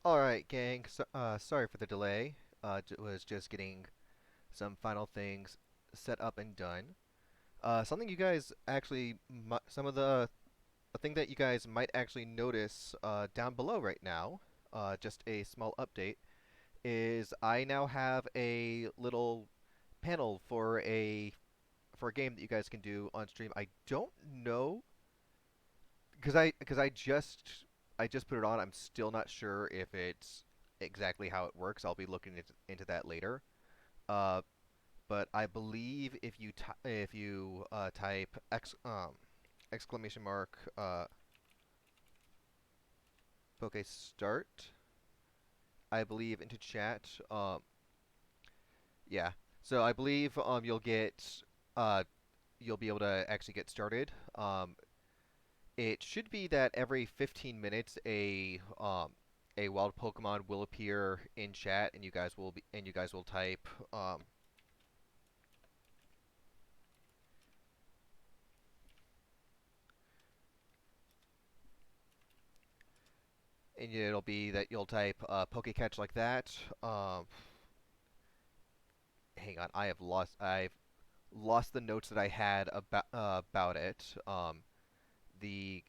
Alright, gang. Sorry for the delay. Was just getting some final things set up and done. Something you guys actually, some of the thing that you guys might actually notice down below right now, just a small update, is I now have a little panel for a game that you guys can do on stream. I don't know because I just put it on. I'm still not sure if it's exactly how it works. I'll be looking into that later. Uh, but I believe if you type exclamation mark Poke Start, I believe into chat. Yeah. So I believe uh you'll be able to actually get started. It should be that every 15 minutes a wild Pokemon will appear in chat, and you guys will type and it'll be that you'll type Pokecatch like that. Hang on, I've lost the notes that I had about it. The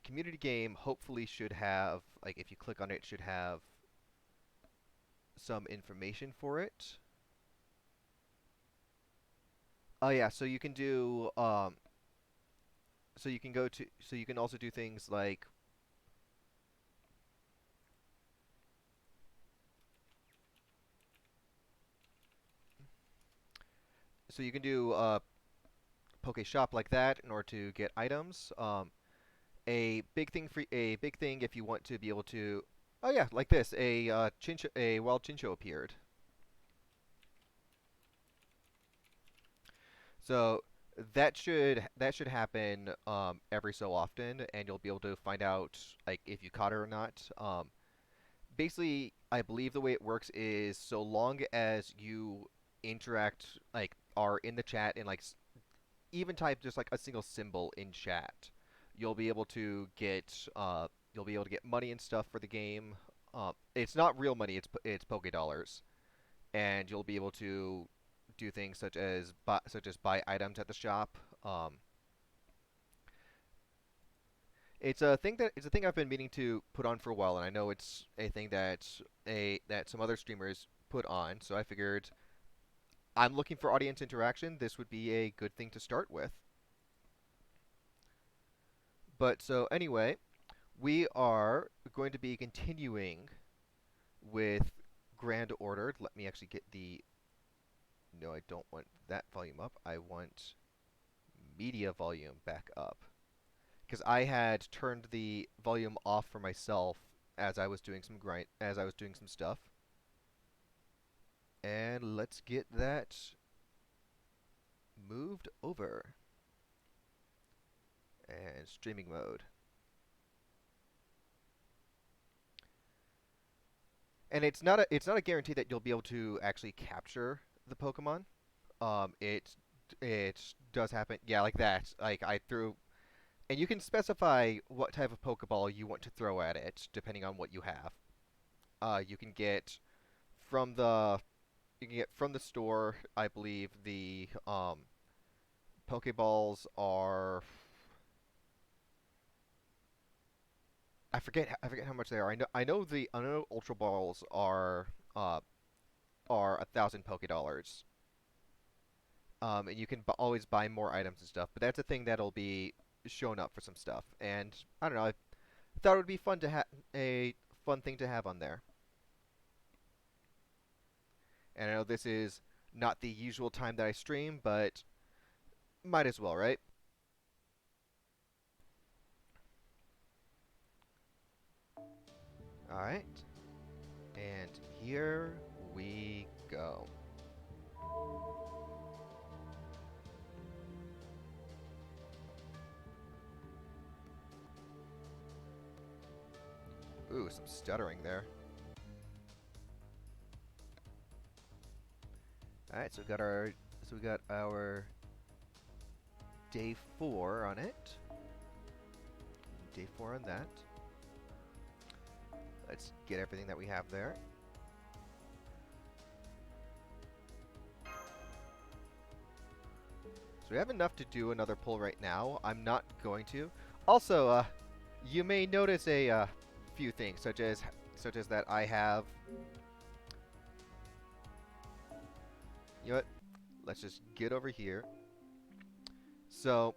community game hopefully should have, like, if you click on it, should have some information for it. Oh yeah, so you can do so you can also do things like so you can do Poke Shop like that in order to get items. A big thing if you want to be able to. Oh yeah, like this. A wild Chincho appeared. So that should happen every so often, and you'll be able to find out like if you caught it or not. Basically, I believe the way it works is so long as you interact, like are in the chat and like even type just like a single symbol in chat, you'll be able to get money and stuff for the game. It's not real money; it's Poké Dollars, and you'll be able to do things such as buy items at the shop. It's a thing I've been meaning to put on for a while, and I know it's a thing that some other streamers put on. So I figured I'm looking for audience interaction. This would be a good thing to start with. But so anyway, we are going to be continuing with Grand Order. Let me actually get the. No, I don't want that volume up. I want media volume back up. Because I had turned the volume off for myself as I was doing some stuff. And let's get that moved over. And streaming mode. And it's not a guarantee that you'll be able to actually capture the Pokemon. It does happen. Yeah, like that. Like I threw, and you can specify what type of Pokeball you want to throw at it, depending on what you have. You can get from the store. I believe the Pokeballs are. I forget how much they are. I know Ultra Balls uh are 1,000 Pokedollars. And you can always buy more items and stuff. But that's a thing that'll be shown up for some stuff. And I don't know. I thought it would be fun to have a fun thing to have on there. And I know this is not the usual time that I stream, but might as well, right? All right. And here we go. Ooh, some stuttering there. All right, so we got our day 4 on it. Day 4 on that. Let's get everything that we have there. So we have enough to do another pull right now. I'm not going to. Also, you may notice a few things, such as that I have. You know what? Let's just get over here. So,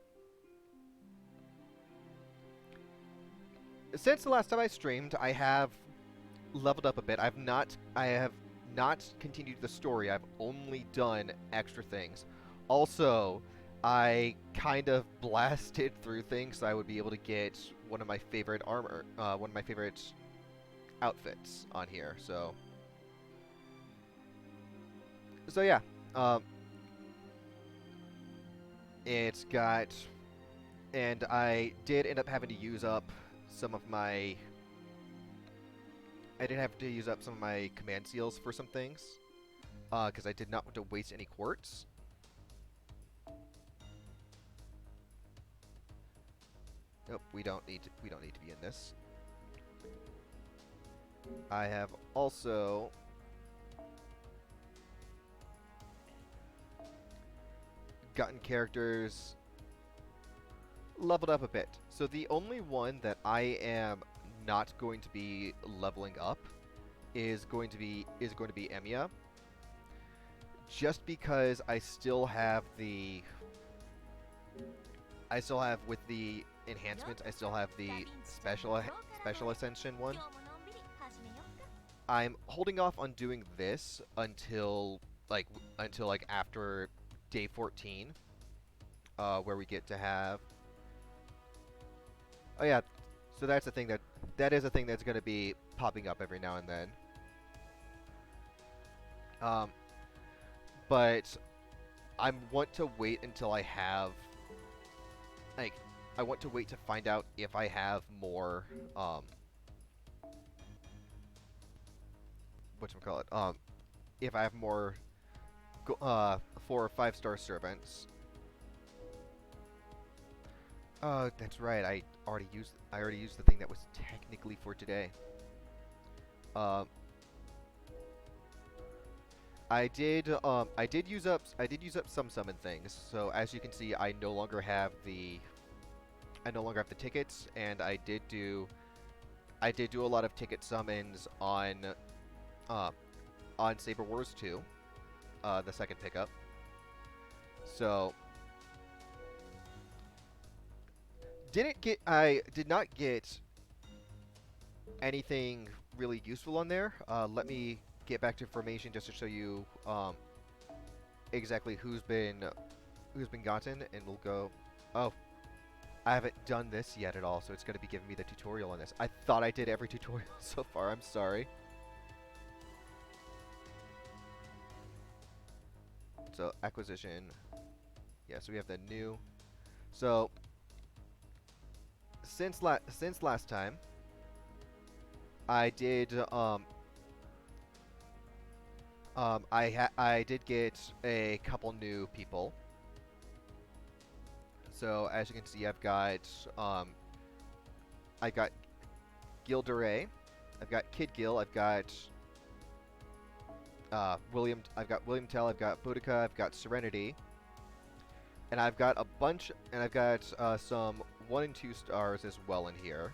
since the last time I streamed, I have leveled up a bit. I have not continued the story. I've only done extra things. Also, I kind of blasted through things so I would be able to get one of my favorite one of my favorite outfits on here. So yeah, um, it's got, and I did end up having to use up some of my. I did have to use up some of my command seals for some things, because I did not want to waste any quartz. Nope, we don't need to be in this. I have also gotten characters leveled up a bit. So the only one that I am not going to be leveling up is going to be Emiya, just because I still have with the enhancements, I still have the special ascension one. I'm holding off on doing this until after day 14, where we get to have. Oh yeah, so that's a thing that is a thing that's going to be popping up every now and then. But I want to wait until I have, like, I want to wait to find out if I have more, whatchamacallit, if I have more, 4 or 5-star servants. Oh, that's right. I already used the thing that was technically for today. Um, I did use up some summon things. So as you can see, I no longer have the tickets, and I did do a lot of ticket summons on Saber Wars 2, the second pickup. So I did not get anything really useful on there. Let me get back to formation just to show you exactly who's been gotten, and we'll go. Oh, I haven't done this yet at all, so it's going to be giving me the tutorial on this. I thought I did every tutorial so far. I'm sorry. So acquisition. Yeah, so we have the new. So since last time, I did I did get a couple new people. So as you can see, I've got Gilderay, I've got Kid Gil, I've got William Tell, I've got Boudica, I've got Serenity, and I've got a bunch, and I've got some 1 and 2 stars as well in here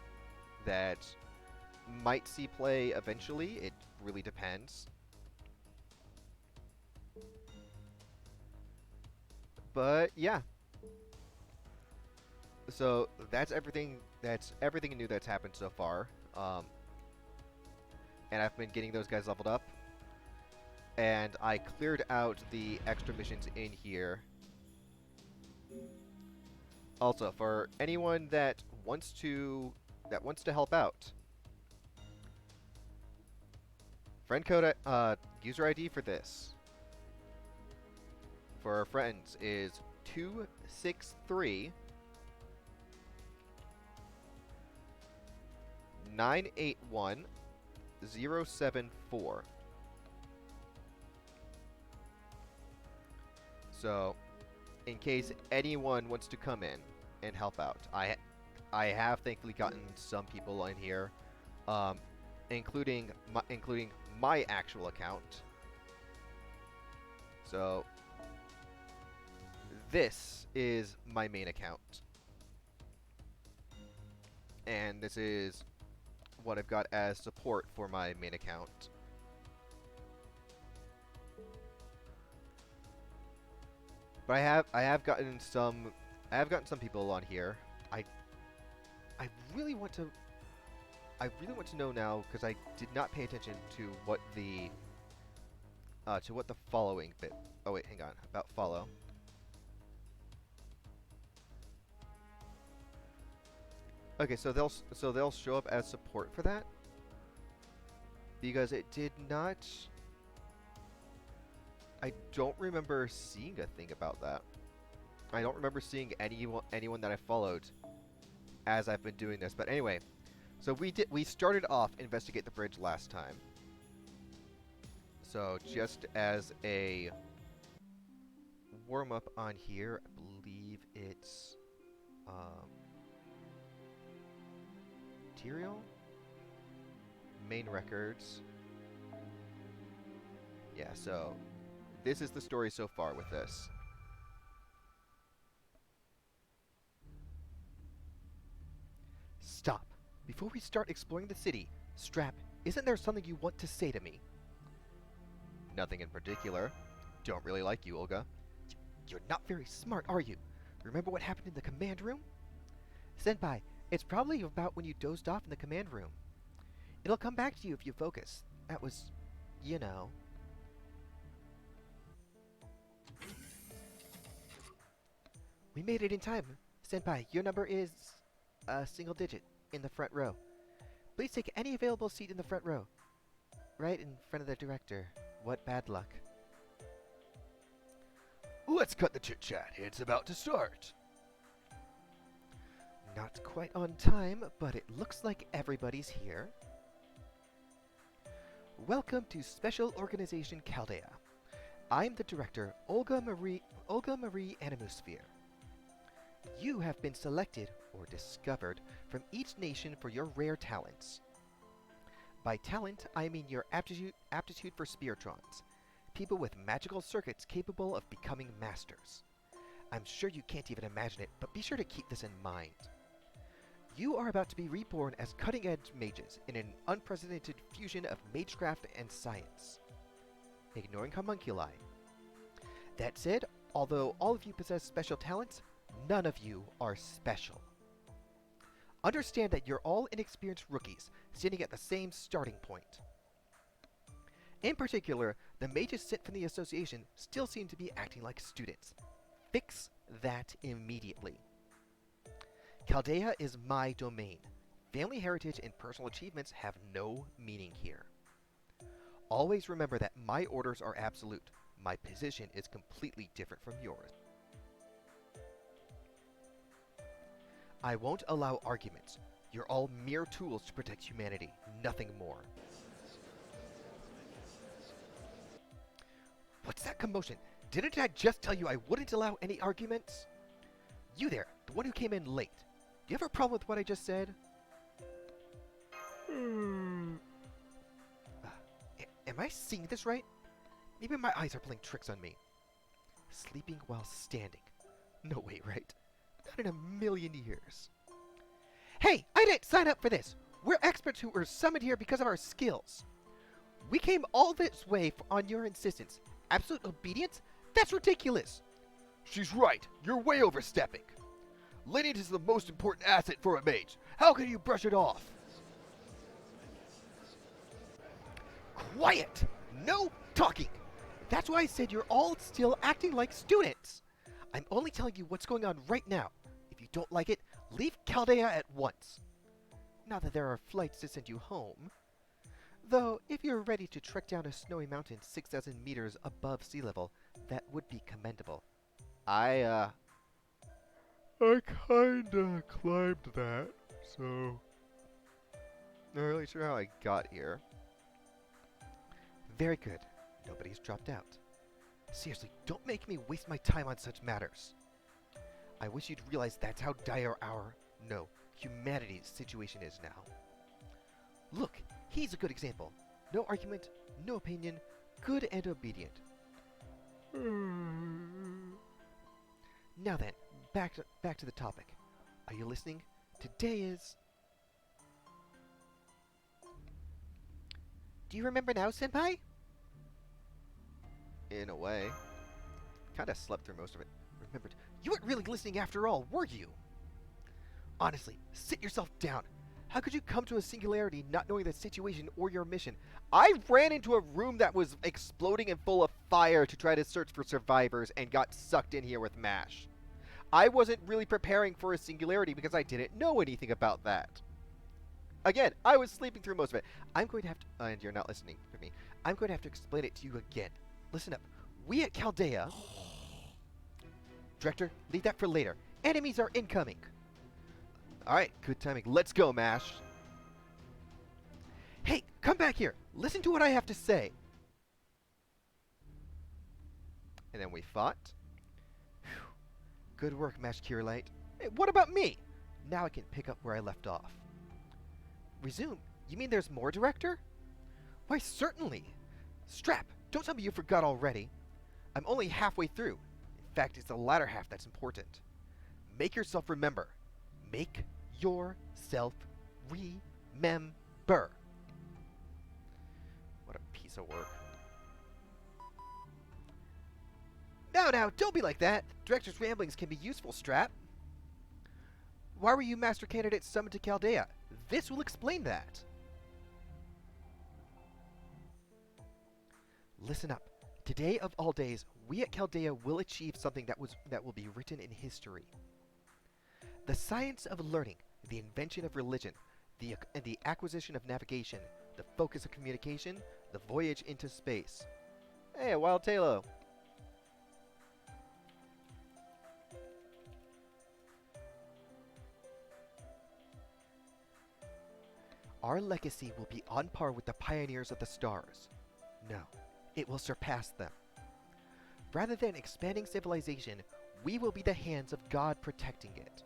that might see play eventually. It really depends. But yeah. So that's everything. That's everything new that's happened so far. And I've been getting those guys leveled up. And I cleared out the extra missions in here. Also, for anyone that wants to help out, friend code user ID for this for our friends is 263 981 074. So, in case anyone wants to come in and help out, I have thankfully gotten some people in here. including my actual account. So this is my main account, and this is what I've got as support for my main account. But I have gotten some people on here. I I really want to know now, because I did not pay attention to what the following bit. Oh wait, hang on. About follow. Okay, so they'll show up as support for that, because it did not. I don't remember seeing a thing about that. I don't remember seeing anyone that I followed as I've been doing this. But anyway, so we started off Investigate the Bridge last time. So just as a warm up on here, I believe it's material, main records. Yeah, so this is the story so far with this. Stop. Before we start exploring the city, Strap, isn't there something you want to say to me? Nothing in particular. Don't really like you, Olga. You're not very smart, are you? Remember what happened in the command room? Senpai, it's probably about when you dozed off in the command room. It'll come back to you if you focus. That was, you know. We made it in time. Senpai, your number is a single digit in the front row. Please take any available seat in the front row. Right in front of the director. What bad luck. Let's cut the chit-chat. It's about to start. Not quite on time, but it looks like everybody's here. Welcome to Special Organization Chaldea. I'm the director, Olga Marie Animusphere. You have been selected, or discovered, from each nation for your rare talents. By talent, I mean your aptitude for spiritrons, people with magical circuits capable of becoming masters. I'm sure you can't even imagine it, but be sure to keep this in mind. You are about to be reborn as cutting-edge mages in an unprecedented fusion of magecraft and science. Ignoring homunculi. That said, although all of you possess special talents, none of you are special. Understand that you're all inexperienced rookies, standing at the same starting point. In particular, the mages sent from the association still seem to be acting like students. Fix that immediately. Chaldea is my domain. Family heritage and personal achievements have no meaning here. Always remember that my orders are absolute. My position is completely different from yours. I won't allow arguments. You're all mere tools to protect humanity, nothing more. What's that commotion? Didn't I just tell you I wouldn't allow any arguments? You there, the one who came in late. Do you have a problem with what I just said? Am I seeing this right? Maybe my eyes are playing tricks on me. Sleeping while standing. No way, right? Not in a million years. Hey, I didn't sign up for this. We're experts who were summoned here because of our skills. We came all this way on your insistence. Absolute obedience? That's ridiculous. She's right. You're way overstepping. Lineage is the most important asset for a mage. How can you brush it off? Quiet! No talking! That's why I said you're all still acting like students. I'm only telling you what's going on right now. If you don't like it, leave Chaldea at once. Not that there are flights to send you home. Though, if you're ready to trek down a snowy mountain 6,000 meters above sea level, that would be commendable. I kinda climbed that, so not really sure how I got here. Very good. Nobody's dropped out. Seriously, don't make me waste my time on such matters. I wish you'd realize that's how dire humanity's situation is now. Look, He's a good example. No argument, no opinion, good and obedient. Now then, back to the topic. Are you listening? Today is... Do you remember now, Senpai? In a way. Kinda slept through most of it. Remembered. You weren't really listening after all, were you? Honestly, sit yourself down. How could you come to a singularity not knowing the situation or your mission? I ran into a room that was exploding and full of fire to try to search for survivors and got sucked in here with MASH. I wasn't really preparing for a singularity because I didn't know anything about that. Again, I was sleeping through most of it. I'm going to have to... and you're not listening to me. I'm going to have to explain it to you again. Listen up. We at Chaldea... Director, leave that for later. Enemies are incoming. Alright, good timing. Let's go, MASH. Hey, come back here. Listen to what I have to say. And then we fought. Whew. Good work, MASH Curelight. Hey, what about me? Now I can pick up where I left off. Resume? You mean there's more, Director? Why, certainly. Strap, don't tell me you forgot already. I'm only halfway through. In fact, it's the latter half that's important. Make yourself remember. Make yourself remember. What a piece of work. Now, don't be like that. Director's ramblings can be useful, Strap. Why were you Master Candidate summoned to Chaldea? This will explain that. Listen up. Today of all days, we at Chaldea will achieve something that will be written in history. The science of learning, the invention of religion, the acquisition of navigation, the focus of communication, the voyage into space. Hey, Wild Talo. Our legacy will be on par with the pioneers of the stars. No, it will surpass them. Rather than expanding civilization, we will be the hands of God protecting it.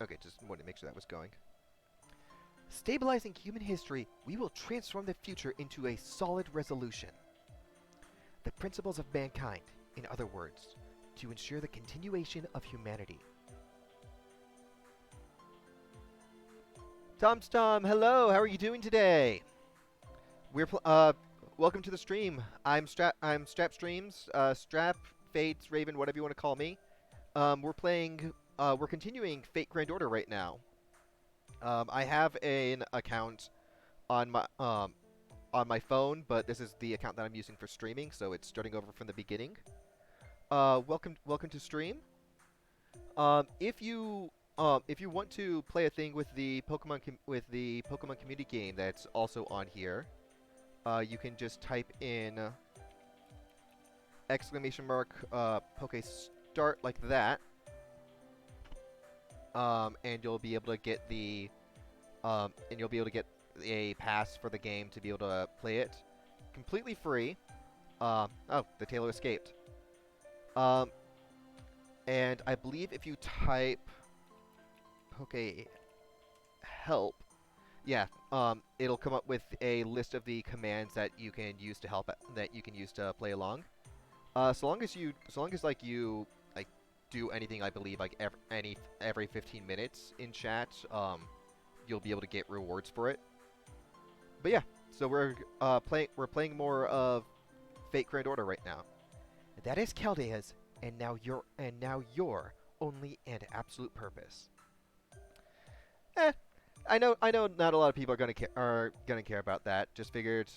Okay, just wanted to make sure that was going. Stabilizing human history, we will transform the future into a solid resolution. The principles of mankind, in other words, to ensure the continuation of humanity. Tom, hello. How are you doing today? We're welcome to the stream. I'm Strap Streams, Strap, Fates, Raven, whatever you want to call me. We're continuing Fate Grand Order right now. I have an account on my phone, but this is the account that I'm using for streaming, so it's starting over from the beginning. Welcome to stream. If you want to play a thing with the Pokemon community game that's also on here, you can just type in !Poke_start like that, and you'll be able to get a pass for the game to be able to play it completely free. Oh, the Tailor escaped. And I believe if you type Poke help, yeah, it'll come up with a list of the commands that you can use to play along. So long as you do anything, I believe like every 15 minutes in chat, you'll be able to get rewards for it. But yeah, so we're playing more of Fate Grand Order right now. That is Chaldea's, and now your only and absolute purpose. I know not a lot of people are gonna care about that. Just figured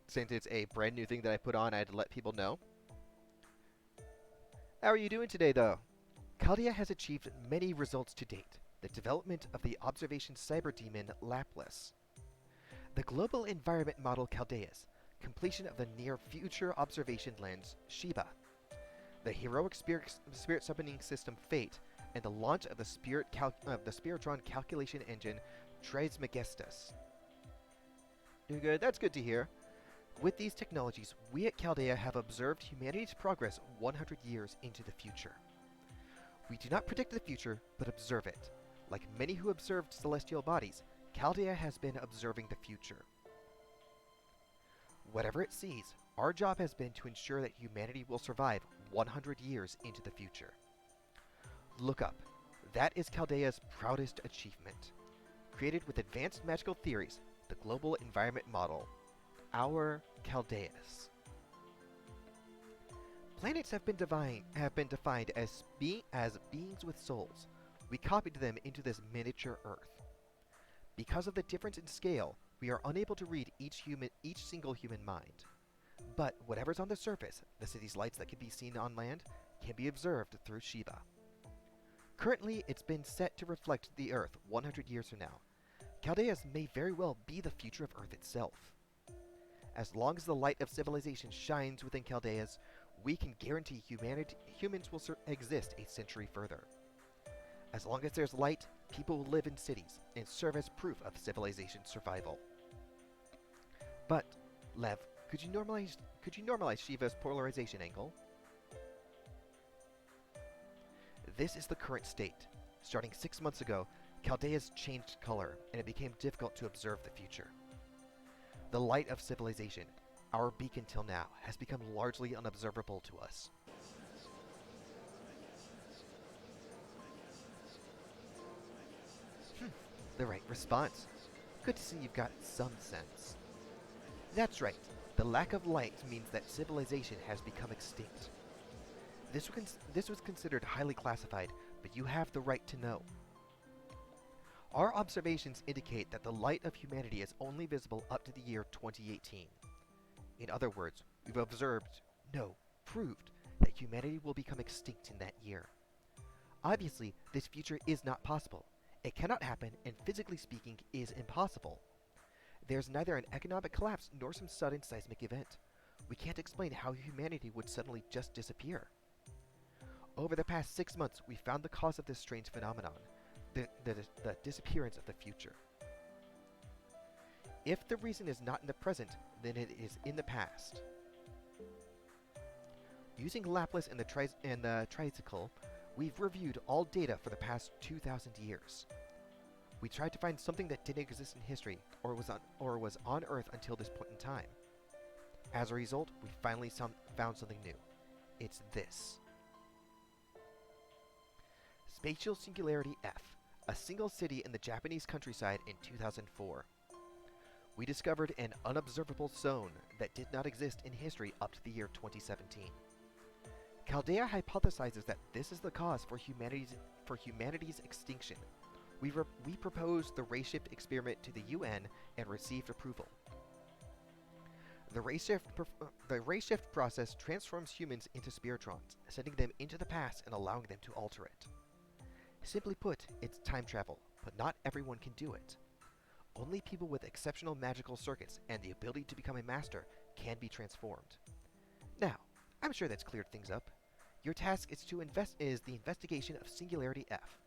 since it's a brand new thing that I put on, I had to let people know. How are you doing today, though? Chaldea has achieved many results to date. The development of the observation cyber demon Laplas, the global environment model Chaldeas, completion of the near future observation lens Shiba, the heroic spirit summoning system Fate, and the launch of the Spiritron calculation engine Trismegistus. Doing good. That's good to hear. With these technologies, we at Chaldea have observed humanity's progress 100 years into the future. We do not predict the future, but observe it. Like many who observed celestial bodies, Chaldea has been observing the future. Whatever it sees, our job has been to ensure that humanity will survive 100 years into the future. Look up. That is Chaldea's proudest achievement. Created with advanced magical theories, the Global Environment Model. Our Chaldeas. Planets have been defined as beings with souls. We copied them into this miniature Earth. Because of the difference in scale, we are unable to read each single human mind. But whatever's on the surface, the city's lights that can be seen on land, can be observed through Shiva. Currently, it's been set to reflect the Earth 100 years from now. Chaldeas may very well be the future of Earth itself. As long as the light of civilization shines within Chaldeas, we can guarantee humans will exist a century further. As long as there's light, people will live in cities and serve as proof of civilization's survival. But, Lev, could you normalize Shiva's polarization angle? This is the current state. Starting 6 months ago, Chaldeas changed color, and it became difficult to observe the future. The light of civilization, our beacon till now, has become largely unobservable to us. The right response. Good to see you've got some sense. That's right. The lack of light means that civilization has become extinct. This was considered highly classified, but you have the right to know. Our observations indicate that the light of humanity is only visible up to the year 2018. In other words, we've proved that humanity will become extinct in that year. Obviously, this future is not possible. It cannot happen, and physically speaking, is impossible. There's neither an economic collapse nor some sudden seismic event. We can't explain how humanity would suddenly just disappear. Over the past 6 months, we found the cause of this strange phenomenon, the disappearance of the future. If the reason is not in the present, then it is in the past. Using Laplace and the tricycle, we've reviewed all data for the past 2,000 years. We tried to find something that didn't exist in history, or was on Earth until this point in time. As a result, we finally found something new. It's this. Spatial Singularity F, a single city in the Japanese countryside in 2004. We discovered an unobservable zone that did not exist in history up to the year 2017. Chaldea hypothesizes that this is the cause for humanity's extinction. We proposed the ray shift experiment to the UN and received approval. The ray shift process transforms humans into spiritrons, sending them into the past and allowing them to alter it. Simply put, it's time travel, but not everyone can do it. Only people with exceptional magical circuits and the ability to become a master can be transformed. Now, I'm sure that's cleared things up. Your task is the investigation of Singularity F.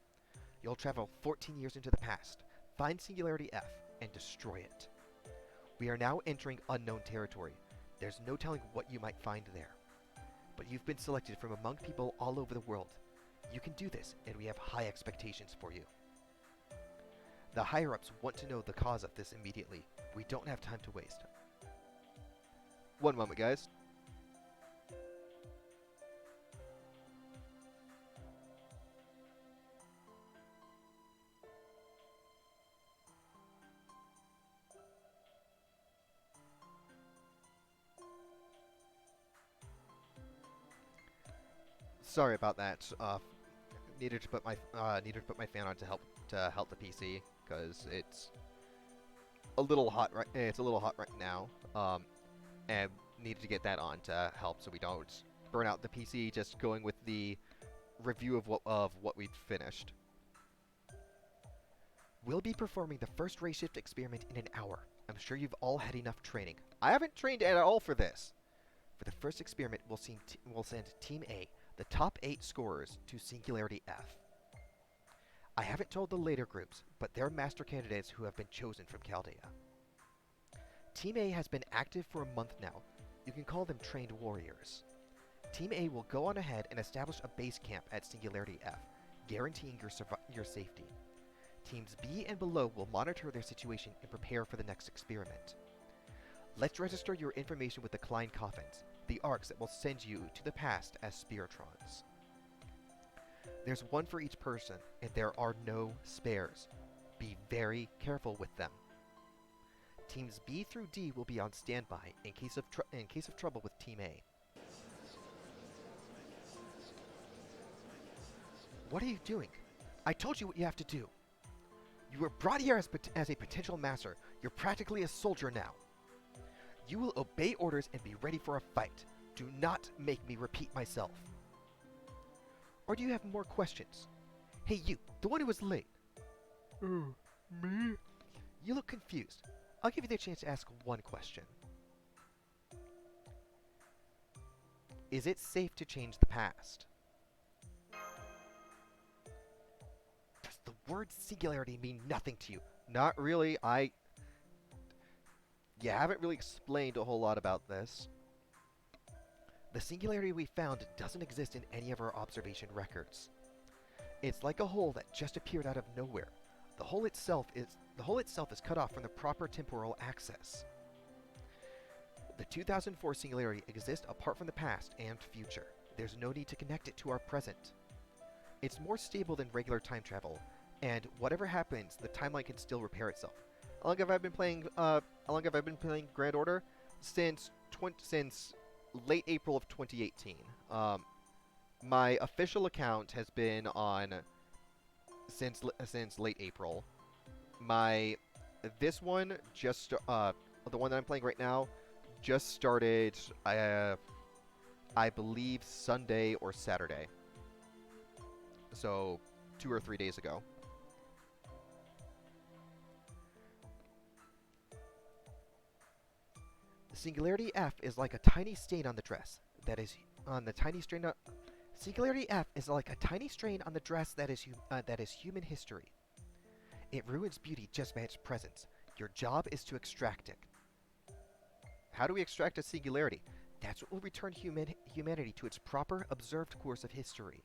You'll travel 14 years into the past, find Singularity F, and destroy it. We are now entering unknown territory. There's no telling what you might find there. But you've been selected from among people all over the world. You can do this, and we have high expectations for you. The higher-ups want to know the cause of this immediately. We don't have time to waste. One moment, guys. Sorry about that. Needed to put my fan on to help the PC because it's a little hot right. It's a little hot right now. And needed to get that on to help so we don't burn out the PC. Just going with the review of what we'd finished. We'll be performing the first ray shift experiment in an hour. I'm sure you've all had enough training. I haven't trained at all for this. For the first experiment, we'll send Team A, the top 8 scorers, to Singularity F. I haven't told the later groups, but they're master candidates who have been chosen from Chaldea. Team A has been active for a month now. You can call them trained warriors. Team A will go on ahead and establish a base camp at Singularity F, guaranteeing your safety. Teams B and below will monitor their situation and prepare for the next experiment. Let's register your information with the Klein coffins, the arcs that will send you to the past as spiritrons. There's one for each person, and there are no spares. Be very careful with them. Teams B through D will be on standby in case of trouble with Team A. What are you doing? I told you what you have to do. You were brought here as a potential master. You're practically a soldier now. You will obey orders and be ready for a fight. Do not make me repeat myself. Or do you have more questions? Hey you, the one who was late. Me? You look confused. I'll give you the chance to ask one question. Is it safe to change the past? Does the word singularity mean nothing to you? Not really. You haven't really explained a whole lot about this. The singularity we found doesn't exist in any of our observation records. It's like a hole that just appeared out of nowhere. The hole itself is cut off from the proper temporal axis. The 2004 singularity exists apart from the past and future. There's no need to connect it to our present. It's more stable than regular time travel, and whatever happens, the timeline can still repair itself. How long have I been playing Grand Order? Since late April of 2018. My official account has been on since late April. This one just the one that I'm playing right now just started. I believe Sunday or Saturday. So 2 or 3 days ago. The singularity F is like a tiny stain on the dress that is on the tiny strain. Singularity F is like a tiny strain on the dress that is human history. It ruins beauty just by its presence. Your job is to extract it. How do we extract a singularity? That's what will return humanity to its proper, observed course of history.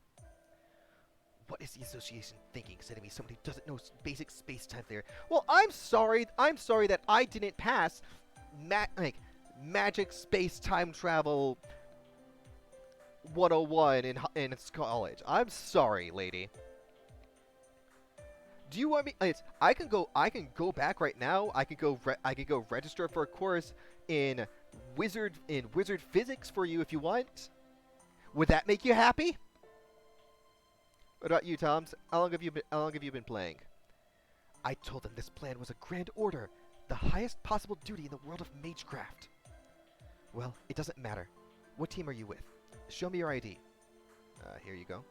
What is the association thinking, sending me somebody who doesn't know basic space-time theory? Well, I'm sorry that I didn't pass magic space-time travel 101 in college. I'm sorry, lady. Do you want me? I can go back right now. I could go register for a course in wizard physics for you if you want. Would that make you happy? What about you, Toms? How long have you been playing? I told them this plan was a grand order, the highest possible duty in the world of magecraft. Well, it doesn't matter. What team are you with? Show me your ID. Here you go.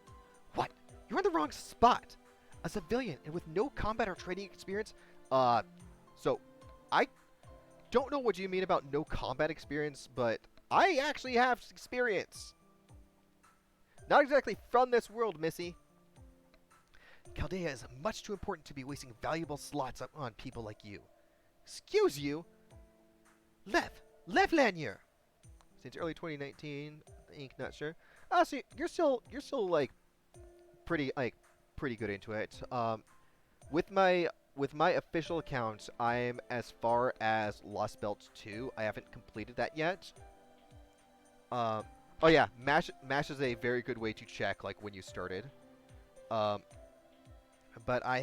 What? You're in the wrong spot. A civilian and with no combat or training experience? So, I don't know what you mean about no combat experience, but I actually have experience. Not exactly from this world, missy. Chaldea is much too important to be wasting valuable slots on people like you. Excuse you? Lev Lanier. Since early 2019, not sure. So you're still like pretty good into it. With my official account, I'm as far as Lost Belt 2. I haven't completed that yet. Oh yeah, Mash is a very good way to check like when you started. But I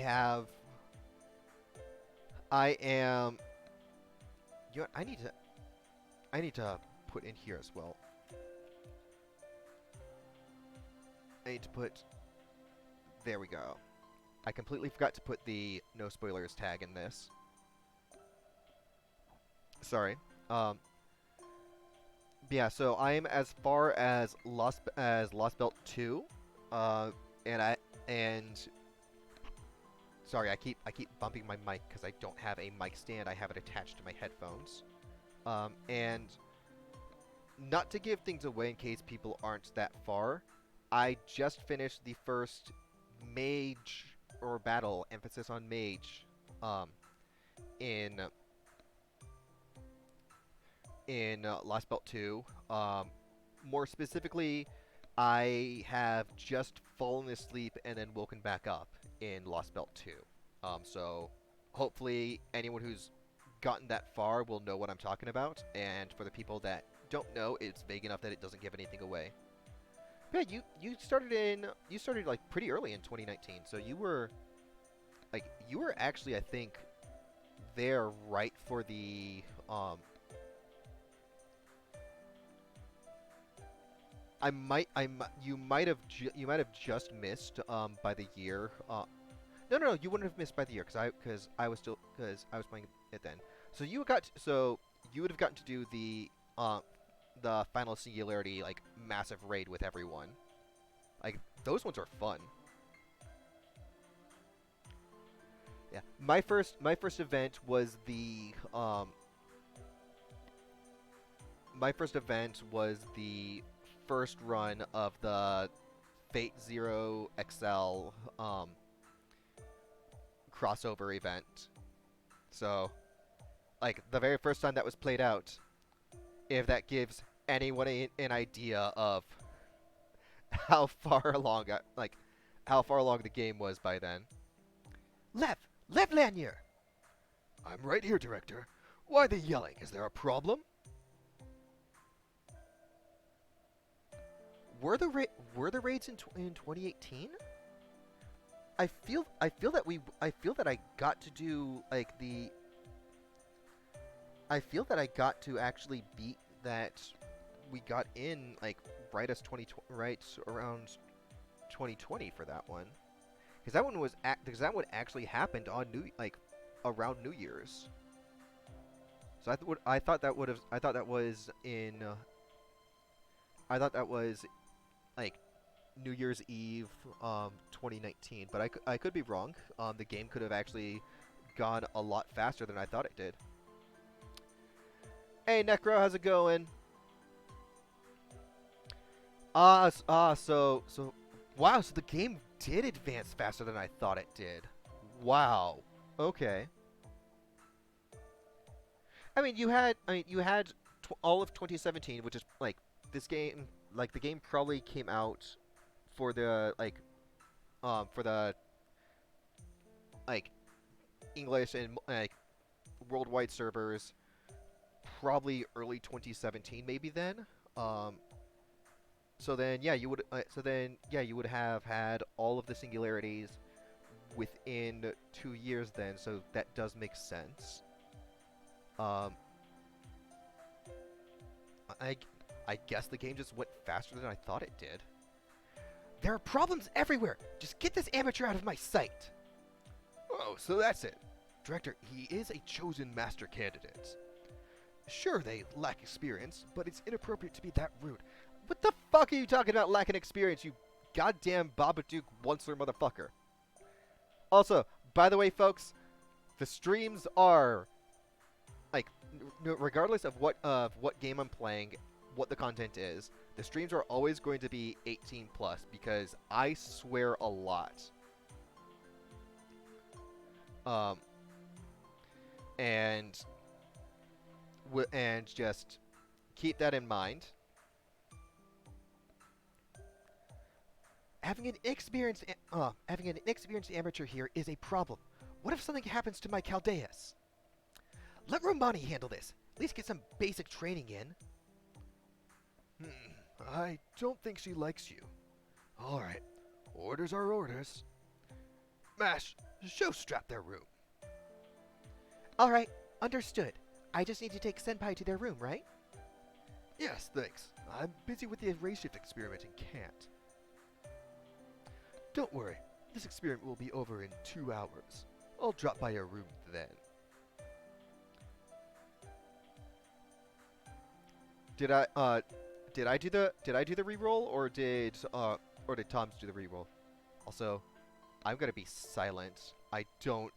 am. You know what, I need to put in here as well. I need to put. There we go. I completely forgot to put the no spoilers tag in this. Sorry. Yeah, so I am as far as Lost Belt 2. Sorry, I keep bumping my mic because I don't have a mic stand. I have it attached to my headphones. And not to give things away in case people aren't that far, I just finished the first mage or battle, emphasis on mage, in Lost Belt 2. More specifically, I have just fallen asleep and then woken back up in Lost Belt 2. So hopefully anyone who's gotten that far will know what I'm talking about, and for the people that don't know, it's vague enough that it doesn't give anything away. But yeah, you started like pretty early in 2019, so you were actually I think there right for the you might have just missed by the year. No, you wouldn't have missed by the year because I was playing it then. So you would have gotten to do the final singularity like massive raid with everyone. Like those ones are fun. Yeah, my first event was the first run of the Fate Zero XL crossover event. So, like the very first time that was played out, if that gives anyone an idea of how far along, how far along the game was by then. Lev, Lev Lanier. I'm right here, Director. Why the yelling? Is there a problem? Were the raids in 2018? I feel that I got to do like the I feel that I got to actually beat that we got in like right around 2020 for that one. Because that one actually happened on around New Year's. So I thought that was in I thought that was like New Year's Eve 2019, but I could be wrong. The game could have actually gone a lot faster than I thought it did. Hey Necro, how's it going? Wow, so the game did advance faster than I thought it did. Wow. Okay. You had all of 2017, which is like this game, like the game probably came out for for the like English and like worldwide servers, probably early 2017, maybe then. Um, you would have had all of the singularities within 2 years then, so that does make sense. Um, I I guess the game just went faster than I thought it did. There are problems everywhere. Just get this amateur out of my sight. Oh, so that's it. Director, he is a chosen master candidate. Sure, they lack experience, but it's inappropriate to be that rude. What the fuck are you talking about lacking experience, you goddamn Babadook Onceler motherfucker? Also, by the way, folks, the streams are like, regardless of what game I'm playing, what the content is, the streams are always going to be 18 plus because I swear a lot. Um, and just keep that in mind. Having an experienced amateur here is a problem. What if something happens to my Caldeus? Let Romani handle this. At least get some basic training in. I don't think she likes you. Alright. Orders are orders. Mash, show strap their room. Alright, understood. I just need to take Senpai to their room, right? Yes, thanks. I'm busy with the ray shift experiment and can't. Don't worry. This experiment will be over in 2 hours. I'll drop by your room then. Did I do the reroll or did Tom's do the reroll? Also, I'm gonna be silent. I don't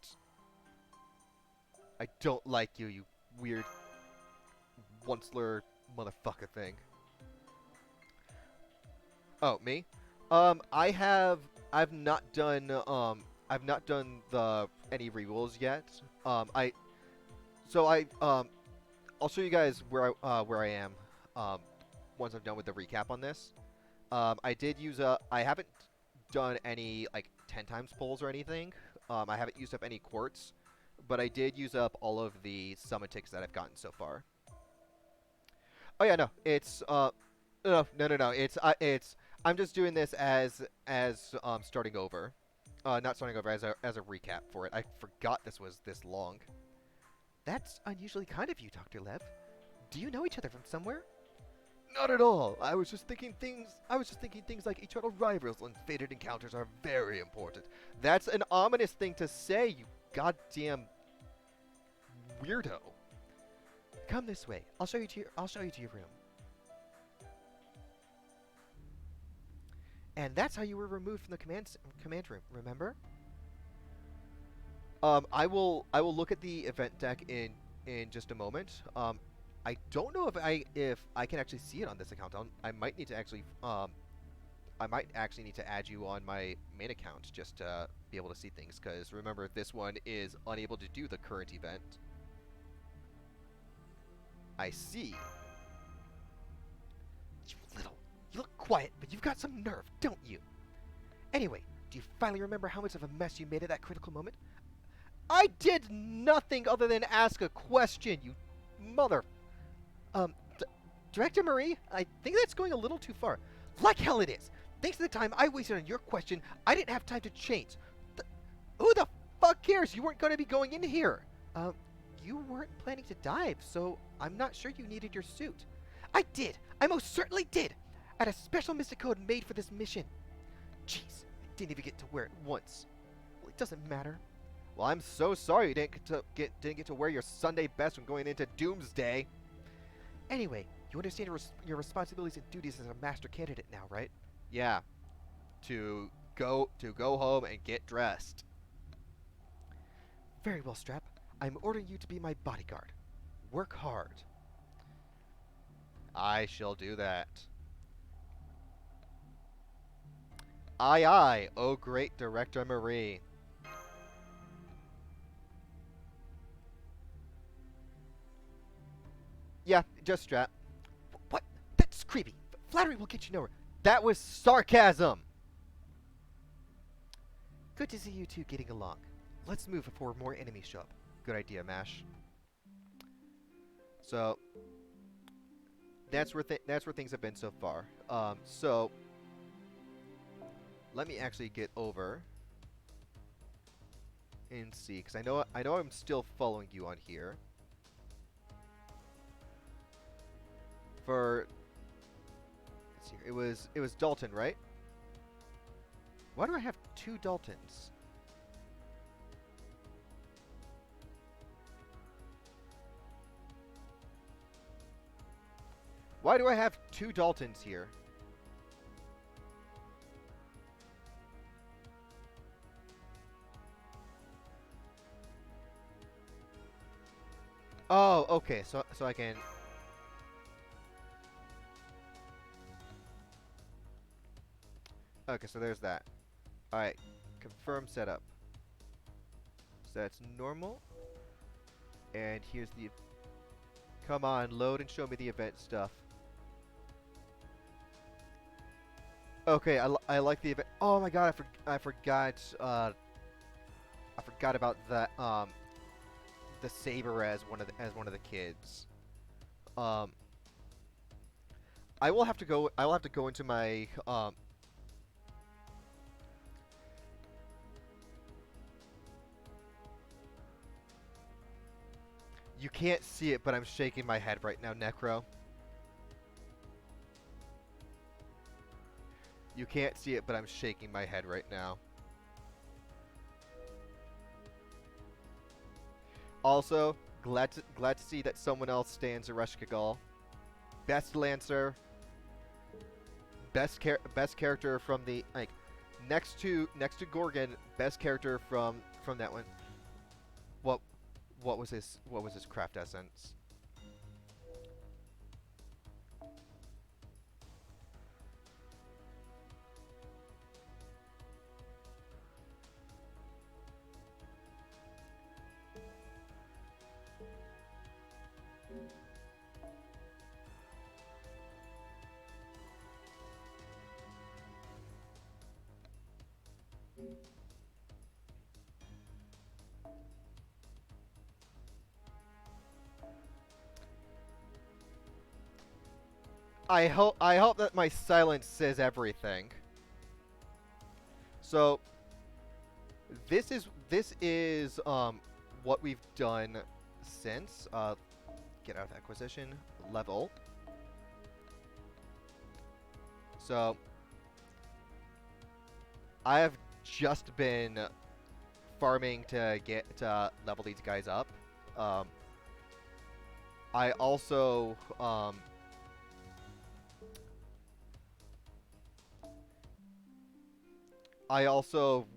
like you, you weird onceler motherfucker thing. Oh, me? I've not done the any rerolls yet. I'll show you guys where I am once I'm done with the recap on this. I haven't done any like 10 times pulls or anything. I haven't used up any quartz, but I did use up all of the summon tickets that I've gotten so far. Oh yeah, no, it's no. It's I'm just doing this as starting over, not starting over as a recap for it. I forgot this was this long. That's unusually kind of you, Dr. Lev. Do you know each other from somewhere? Not at all. I was just thinking things like eternal rivals and fated encounters are very important. That's an ominous thing to say, you goddamn weirdo. Come this way. I'll show you to your room. And that's how you were removed from the command room, remember? I will look at the event deck in just a moment. I don't know if I can actually see it on this account. I might need to actually I might actually need to add you on my main account just to be able to see things, because remember, this one is unable to do the current event. I see. You look quiet, but you've got some nerve, don't you? Anyway, do you finally remember how much of a mess you made at that critical moment? I did nothing other than ask a question, you mother... Director Marie, I think that's going a little too far. Like hell it is! Thanks to the time I wasted on your question, I didn't have time to change. Who the fuck cares? You weren't going to be going in here. You weren't planning to dive, so I'm not sure you needed your suit. I did! I most certainly did! I had a special mystic code made for this mission. Jeez, I didn't even get to wear it once. Well, it doesn't matter. Well, I'm so sorry you didn't get to wear your Sunday best when going into Doomsday. Anyway, you understand your responsibilities and duties as a master candidate now, right? Yeah. To go home and get dressed. Very well, Strap. I'm ordering you to be my bodyguard. Work hard. I shall do that. Aye, aye, oh great Director Marie. Yeah, just Strap. What? That's creepy. Flattery will get you nowhere. That was sarcasm! Good to see you two getting along. Let's move before more enemies show up. Good idea, Mash. So, that's where things have been so far. So, let me actually get over and see, because I know I'm still following you on here. For let's see, it was Dalton, right? Why do I have two Daltons? Why do I have two Daltons here? Oh, okay. So I can. Okay, so there's that. All right, confirm setup. So that's normal. And here's the. Come on, load and show me the event stuff. Okay, I like the event. Oh my god, I forgot. I forgot about that. The saber as one of the kids. Um, I will have to go. I will have to go into my You can't see it, but I'm shaking my head right now, Necro. You can't see it, but I'm shaking my head right now. Also, glad to see that someone else stands Ereshkigal. Best Lancer. Best character from the like next to Gorgon. Best character from that one. What was his craft essence? I hope that my silence says everything. So this is what we've done since get out of acquisition level. So I have just been farming to get to level these guys up. Um, I also I also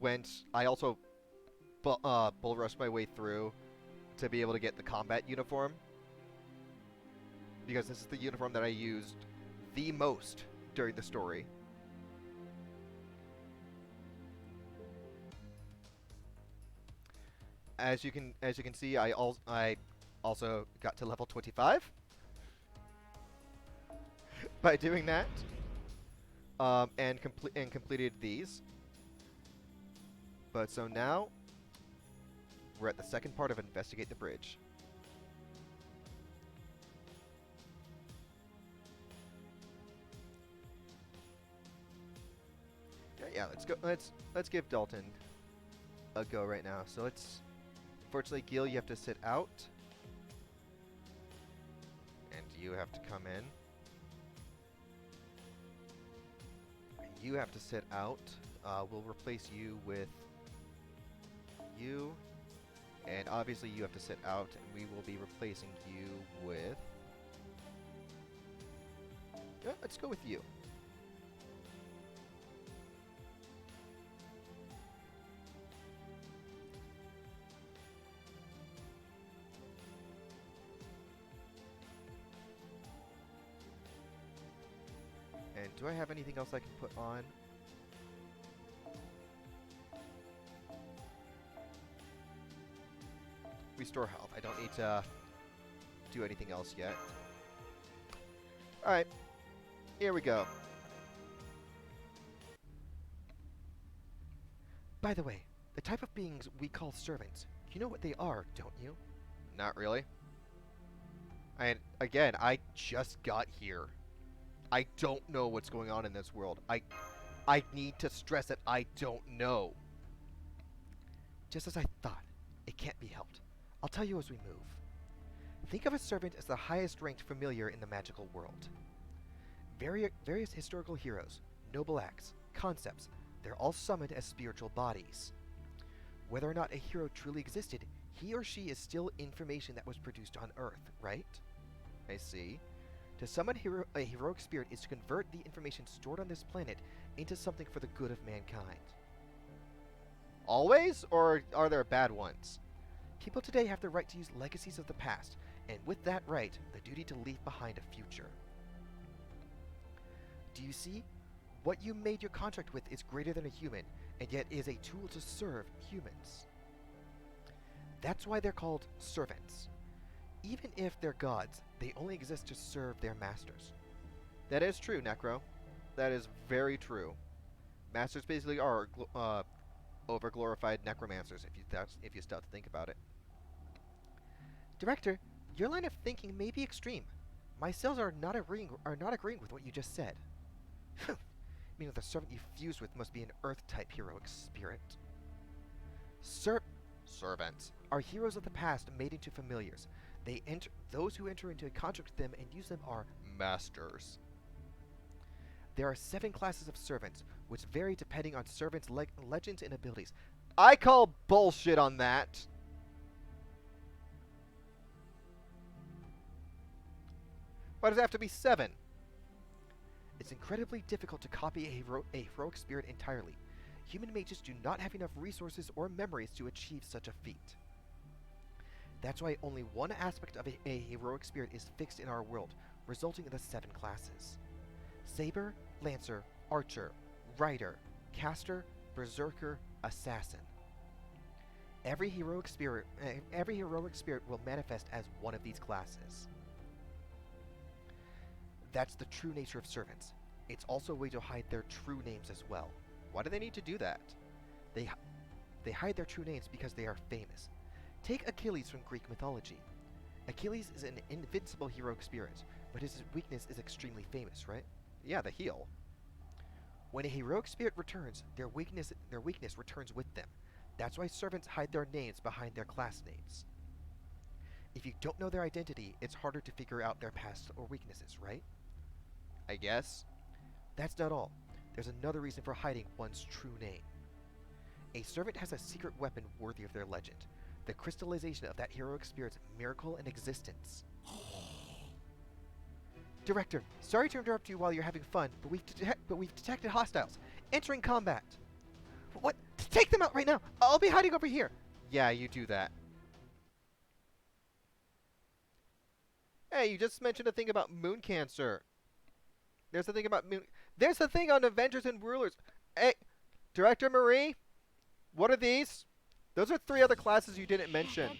bull rushed my way through to be able to get the combat uniform because this is the uniform that I used the most during the story. As you can see, I also got to level 25 by doing that, and completed these. But so now we're at the second part of investigate the bridge. Yeah, yeah, let's go. Let's give Dalton a go right now. So let's. Fortunately, Gil, you have to sit out, and you have to come in. You have to sit out. We'll replace you with you, and obviously you have to sit out, and we will be replacing you with. Let's go with you. And do I have anything else I can put on? Restore health. I don't need to do anything else yet. Alright, here we go. By the way, the type of beings we call servants, you know what they are, don't you? Not really. And again, I just got here. I don't know what's going on in this world. I need to stress that I don't know. Just as I thought, it can't be helped. I'll tell you as we move. Think of a servant as the highest ranked familiar in the magical world. Various historical heroes, noble acts, concepts, they're all summoned as spiritual bodies. Whether or not a hero truly existed, he or she is still information that was produced on Earth, right? I see. To summon a heroic spirit is to convert the information stored on this planet into something for the good of mankind. Always? Or are there bad ones? People today have the right to use legacies of the past, and with that right, the duty to leave behind a future. Do you see? What you made your contract with is greater than a human, and yet is a tool to serve humans. That's why they're called servants. Even if they're gods, they only exist to serve their masters. That is true, Necro. That is very true. Masters basically are over-glorified necromancers, if you stop to think about it. Director, your line of thinking may be extreme. My cells are not agreeing with what you just said. Meaning the servant you fused with must be an Earth-type heroic spirit. Servants are heroes of the past made into familiars. Those who enter into a contract with them and use them are masters. There are 7 classes of servants, which vary depending on servants' legends and abilities. I call bullshit on that. Why does it have to be 7? It's incredibly difficult to copy a heroic spirit entirely. Human mages do not have enough resources or memories to achieve such a feat. That's why only one aspect of a heroic spirit is fixed in our world, resulting in the 7 classes. Saber, Lancer, Archer, Rider, Caster, Berserker, Assassin. Every heroic spirit will manifest as one of these classes. That's the true nature of servants. It's also a way to hide their true names as well. Why do they need to do that? They hide their true names because they are famous. Take Achilles from Greek mythology. Achilles is an invincible heroic spirit, But his weakness is extremely famous, right? Yeah, the heal. When a heroic spirit returns, their weakness returns with them. That's why servants hide their names behind their class names. If you don't know their identity, it's harder to figure out their past or weaknesses, right? I guess. That's not all. There's another reason for hiding one's true name. A servant has a secret weapon worthy of their legend, the crystallization of that heroic spirit's miracle and existence. Director, sorry to interrupt you while you're having fun, but we've detected hostiles entering combat. What? Take them out right now! I'll be hiding over here! Yeah, you do that. Hey, you just mentioned a thing about moon cancer. There's a thing about moon... There's a thing on Avengers and Rulers. Hey, Director Marie? What are these? Those are 3 other classes you didn't mention.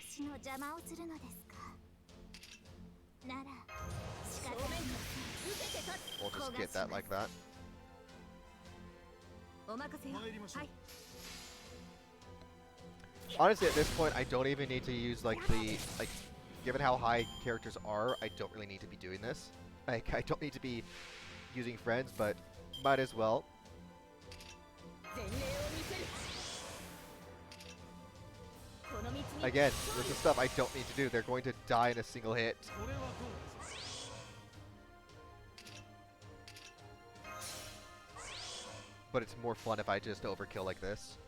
We'll just get that like that. Honestly, at this point, I don't even need to use, like, given how high characters are, I don't really need to be doing this. Like, I don't need to be using friends, but might as well. Again, this is stuff I don't need to do. They're going to die in a single hit. But it's more fun if I just overkill like this.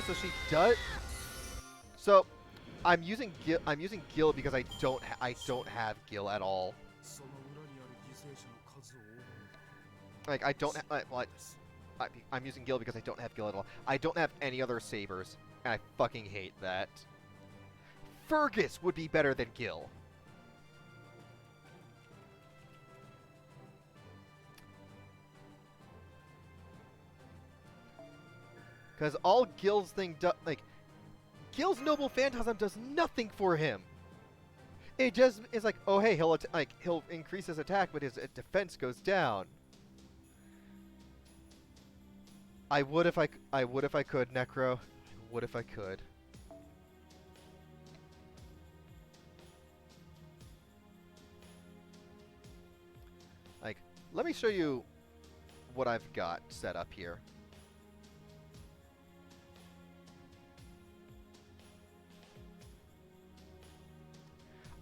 So she does. So I'm using Gil because I don't have Gil at all. Like I don't I'm using Gil because I don't have Gil at all. I don't have any other sabers, and I fucking hate that. Fergus would be better than Gil. Because all Gil's thing does, like, Gil's Noble Phantasm does nothing for him. It just is like, oh hey, he'll increase his attack, but his defense goes down. I would if I could, Necro. I would if I could. Like, let me show you what I've got set up here.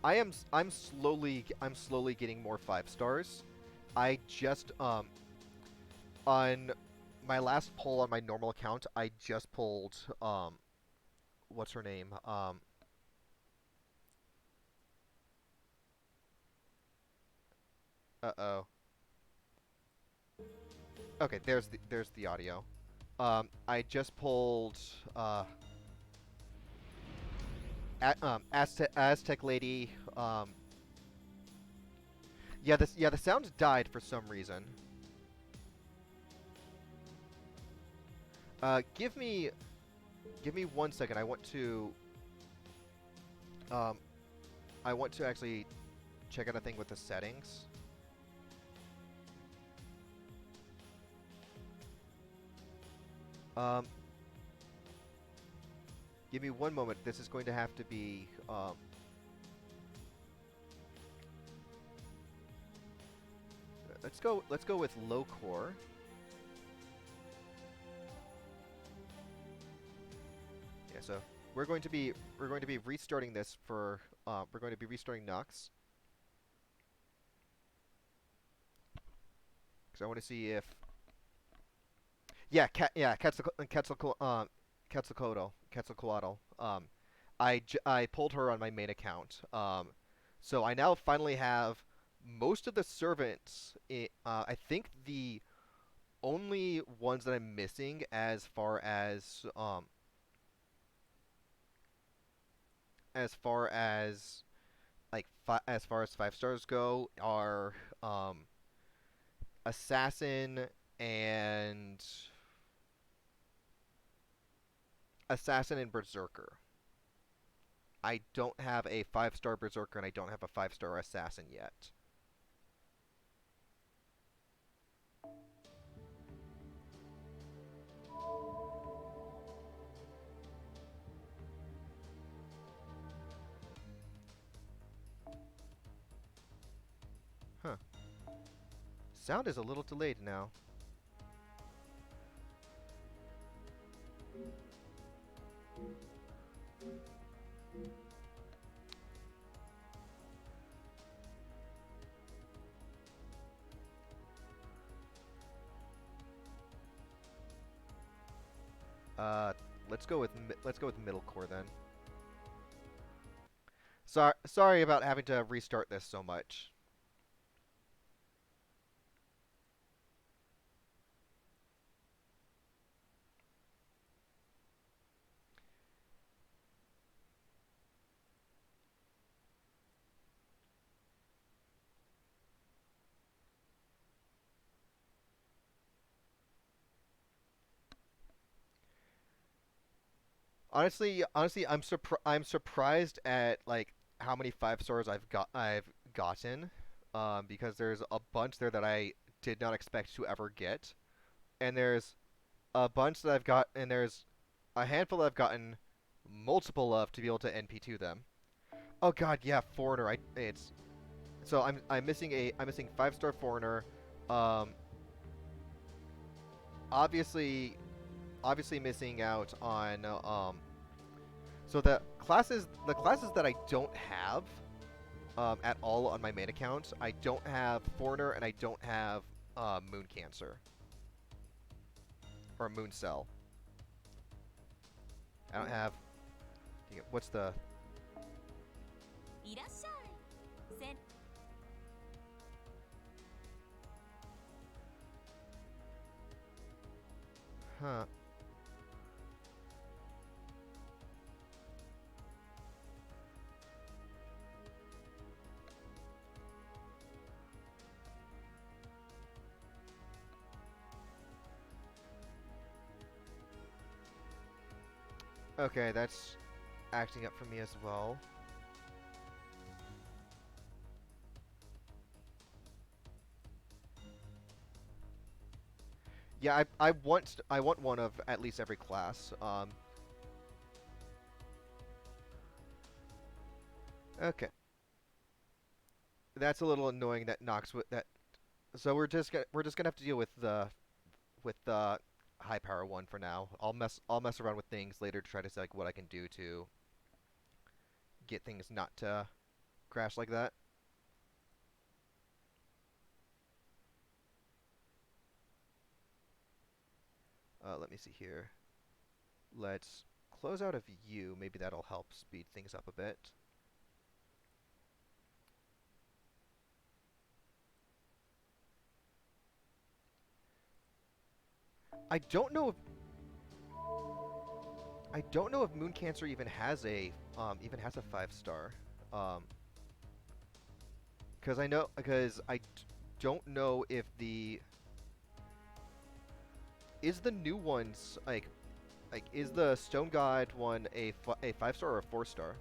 I'm slowly getting more 5 stars. I just on my last pull on my normal account, I just pulled what's her name? Uh-oh. Okay, there's the audio. I just pulled Aztec Lady. Yeah, the sound died for some reason. Give me 1 second. I want to actually check out a thing with the settings. Give me 1 moment. This is going to have to be let's go with low core. Yeah, so we're going to be restarting this for we're going to be restarting Nox. Cuz I want to see if Quetzalcoatl. I pulled her on my main account. So I now finally have most of the servants. I think the only ones that I'm missing as far as as far as 5 stars go are assassin and berserker. I don't have a 5-star berserker and I don't have a 5-star assassin yet. sound is a little delayed now. Uh, let's go with middle core then. Sorry about having to restart this so much. Honestly, I'm surprised at like how many 5 stars I've gotten, because there's a bunch there that I did not expect to ever get, and there's a bunch that I've got, and there's a handful that I've gotten multiple of to be able to NP2 them. Oh God, yeah, foreigner. It's so I'm missing 5 star foreigner. Um, obviously obviously missing out on so the classes that I don't have at all on my main account. I don't have foreigner and I don't have moon cancer or moon cell. I don't have. What's the? Huh. Okay, that's acting up for me as well. Yeah, I want one of at least every class. Okay, that's a little annoying that knocks with that. So we're just gonna have to deal with the high power one for now. I'll mess around with things later to try to see like what I can do to get things not to crash like that. Let me see here. Let's close out of you. Maybe that'll help speed things up a bit. I don't know if I don't know if Moon Cancer even has a 5 star. Um, because don't know if the is the new ones like is the Stone God one a 5 star or a 4 star?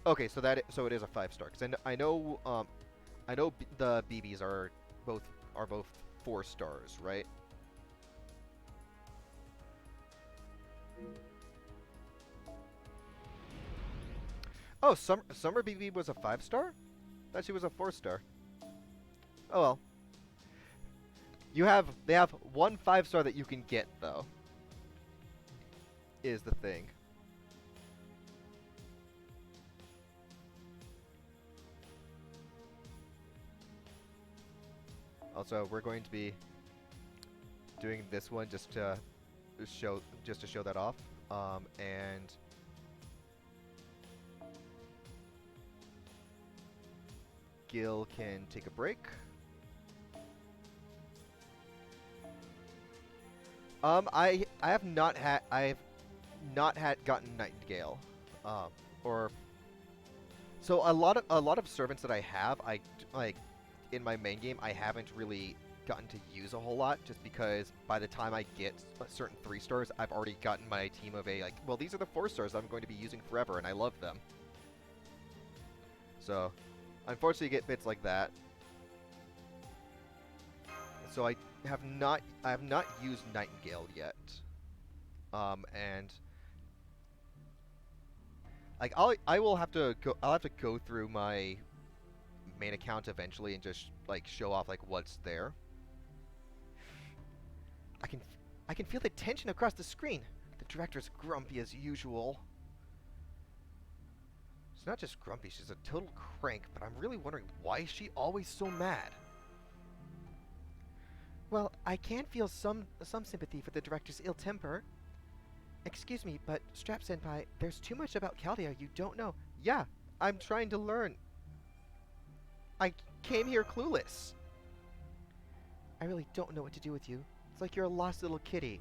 Okay, so it is a 5 star because I know the BBs are both 4 stars, right? Oh, Summer BB was a 5 star. Thought she was a 4 star. Oh well, they have one 5 star that you can get though. Is the thing. Also, we're going to be doing this one just to show that off. And Gil can take a break. I have not had gotten Nightingale, or so a lot of servants that I have like in my main game I haven't really gotten to use a whole lot just because by the time I get a certain 3 stars I've already gotten my team of a like well these are the 4 stars I'm going to be using forever and I love them. So unfortunately you get bits like that. So I have not used Nightingale yet. And like I'll have to go through my main account eventually and just like show off like what's there. I can I can feel the tension across the screen. The director's grumpy as usual. She's not just grumpy, she's a total crank, but I'm really wondering why is she always so mad? Well, I can feel some sympathy for the director's ill temper. Excuse me, but Strap-senpai, there's too much about Chaldea you don't know. Yeah, I'm trying to learn. I came here clueless. I really don't know what to do with you. It's like you're a lost little kitty.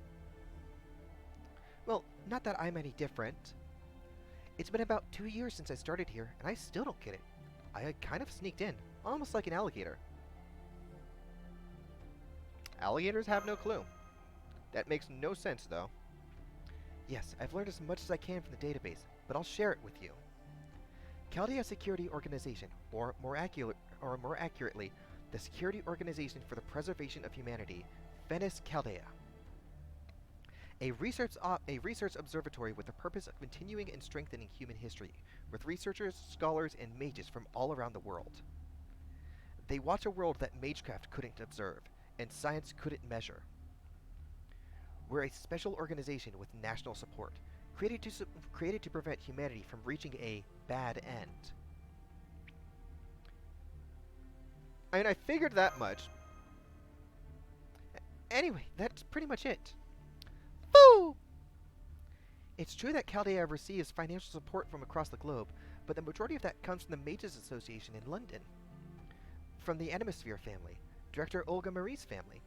Well, not that I'm any different. It's been about 2 years since I started here, and I still don't get it. I kind of sneaked in, almost like an alligator. Alligators have no clue. That makes no sense, though. Yes, I've learned as much as I can from the database, but I'll share it with you. Chaldea Security Organization, or more accurately, the Security Organization for the Preservation of Humanity, Venice Chaldea. A research observatory with the purpose of continuing and strengthening human history, with researchers, scholars, and mages from all around the world. They watch a world that magecraft couldn't observe, and science couldn't measure. We're a special organization with national support, created to prevent humanity from reaching a bad end. I mean, I figured that much. Anyway, that's pretty much it. Foo! It's true that Chaldea receives financial support from across the globe, but the majority of that comes from the Mages Association in London. From the Animosphere family, Director Olga Marie's family.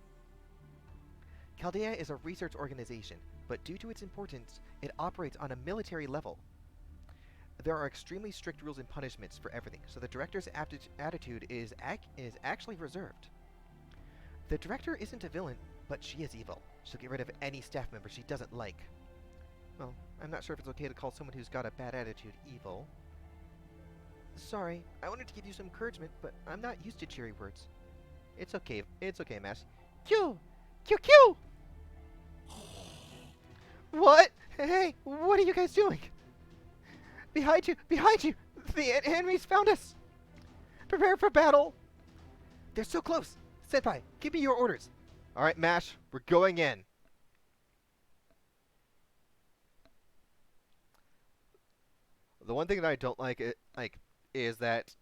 Chaldea is a research organization, but due to its importance, it operates on a military level. There are extremely strict rules and punishments for everything, so the director's attitude is actually reserved. The director isn't a villain, but she is evil. She'll get rid of any staff member she doesn't like. Well, I'm not sure if it's okay to call someone who's got a bad attitude evil. Sorry, I wanted to give you some encouragement, but I'm not used to cheery words. It's okay, Mass. Q! Q! Q! What? Hey, what are you guys doing? Behind you! Behind you! The enemies found us! Prepare for battle! They're so close! Senpai, give me your orders! Alright, Mash, we're going in. The one thing that I don't like is that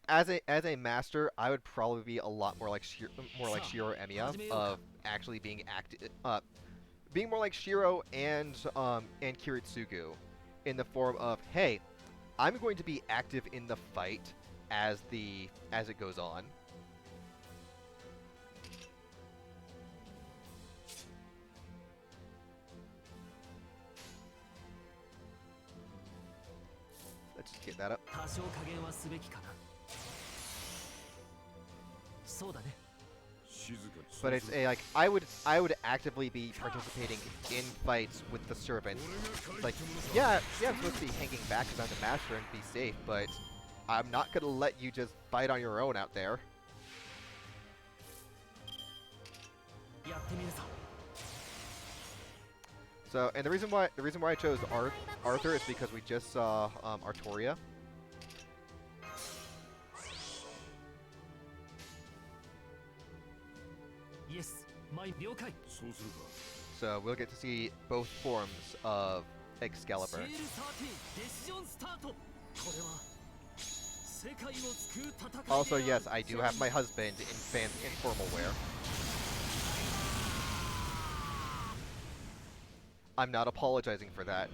as a master, I would probably be a lot more like Shiro Emiya of actually being being more like Shiro and Kiritsugu in the form of, hey, I'm going to be active in the fight as it goes on. Let's just get that up. But it's I would actively be participating in fights with the servants. Like, yeah, I'm supposed to be hanging back because I'm the master and be safe, but I'm not gonna let you just fight on your own out there. So, and the reason why I chose Arthur is because we just saw Artoria. So we'll get to see both forms of Excalibur. Also, yes, I do have my husband in formal wear. I'm not apologizing for that.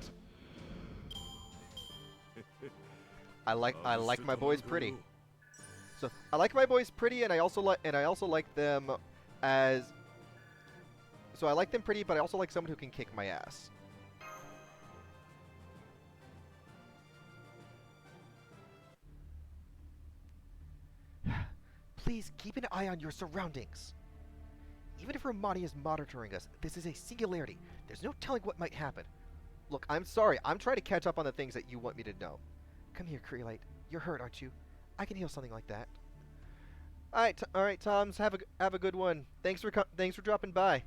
I like my boys pretty. So I like my boys pretty, and I also like them as. So I like them pretty, but I also like someone who can kick my ass. Please keep an eye on your surroundings. Even if Romani is monitoring us, this is a singularity. There's no telling what might happen. Look, I'm sorry. I'm trying to catch up on the things that you want me to know. Come here, Creolite. You're hurt, aren't you? I can heal something like that. All right, Toms. Have a good one. Thanks for dropping by.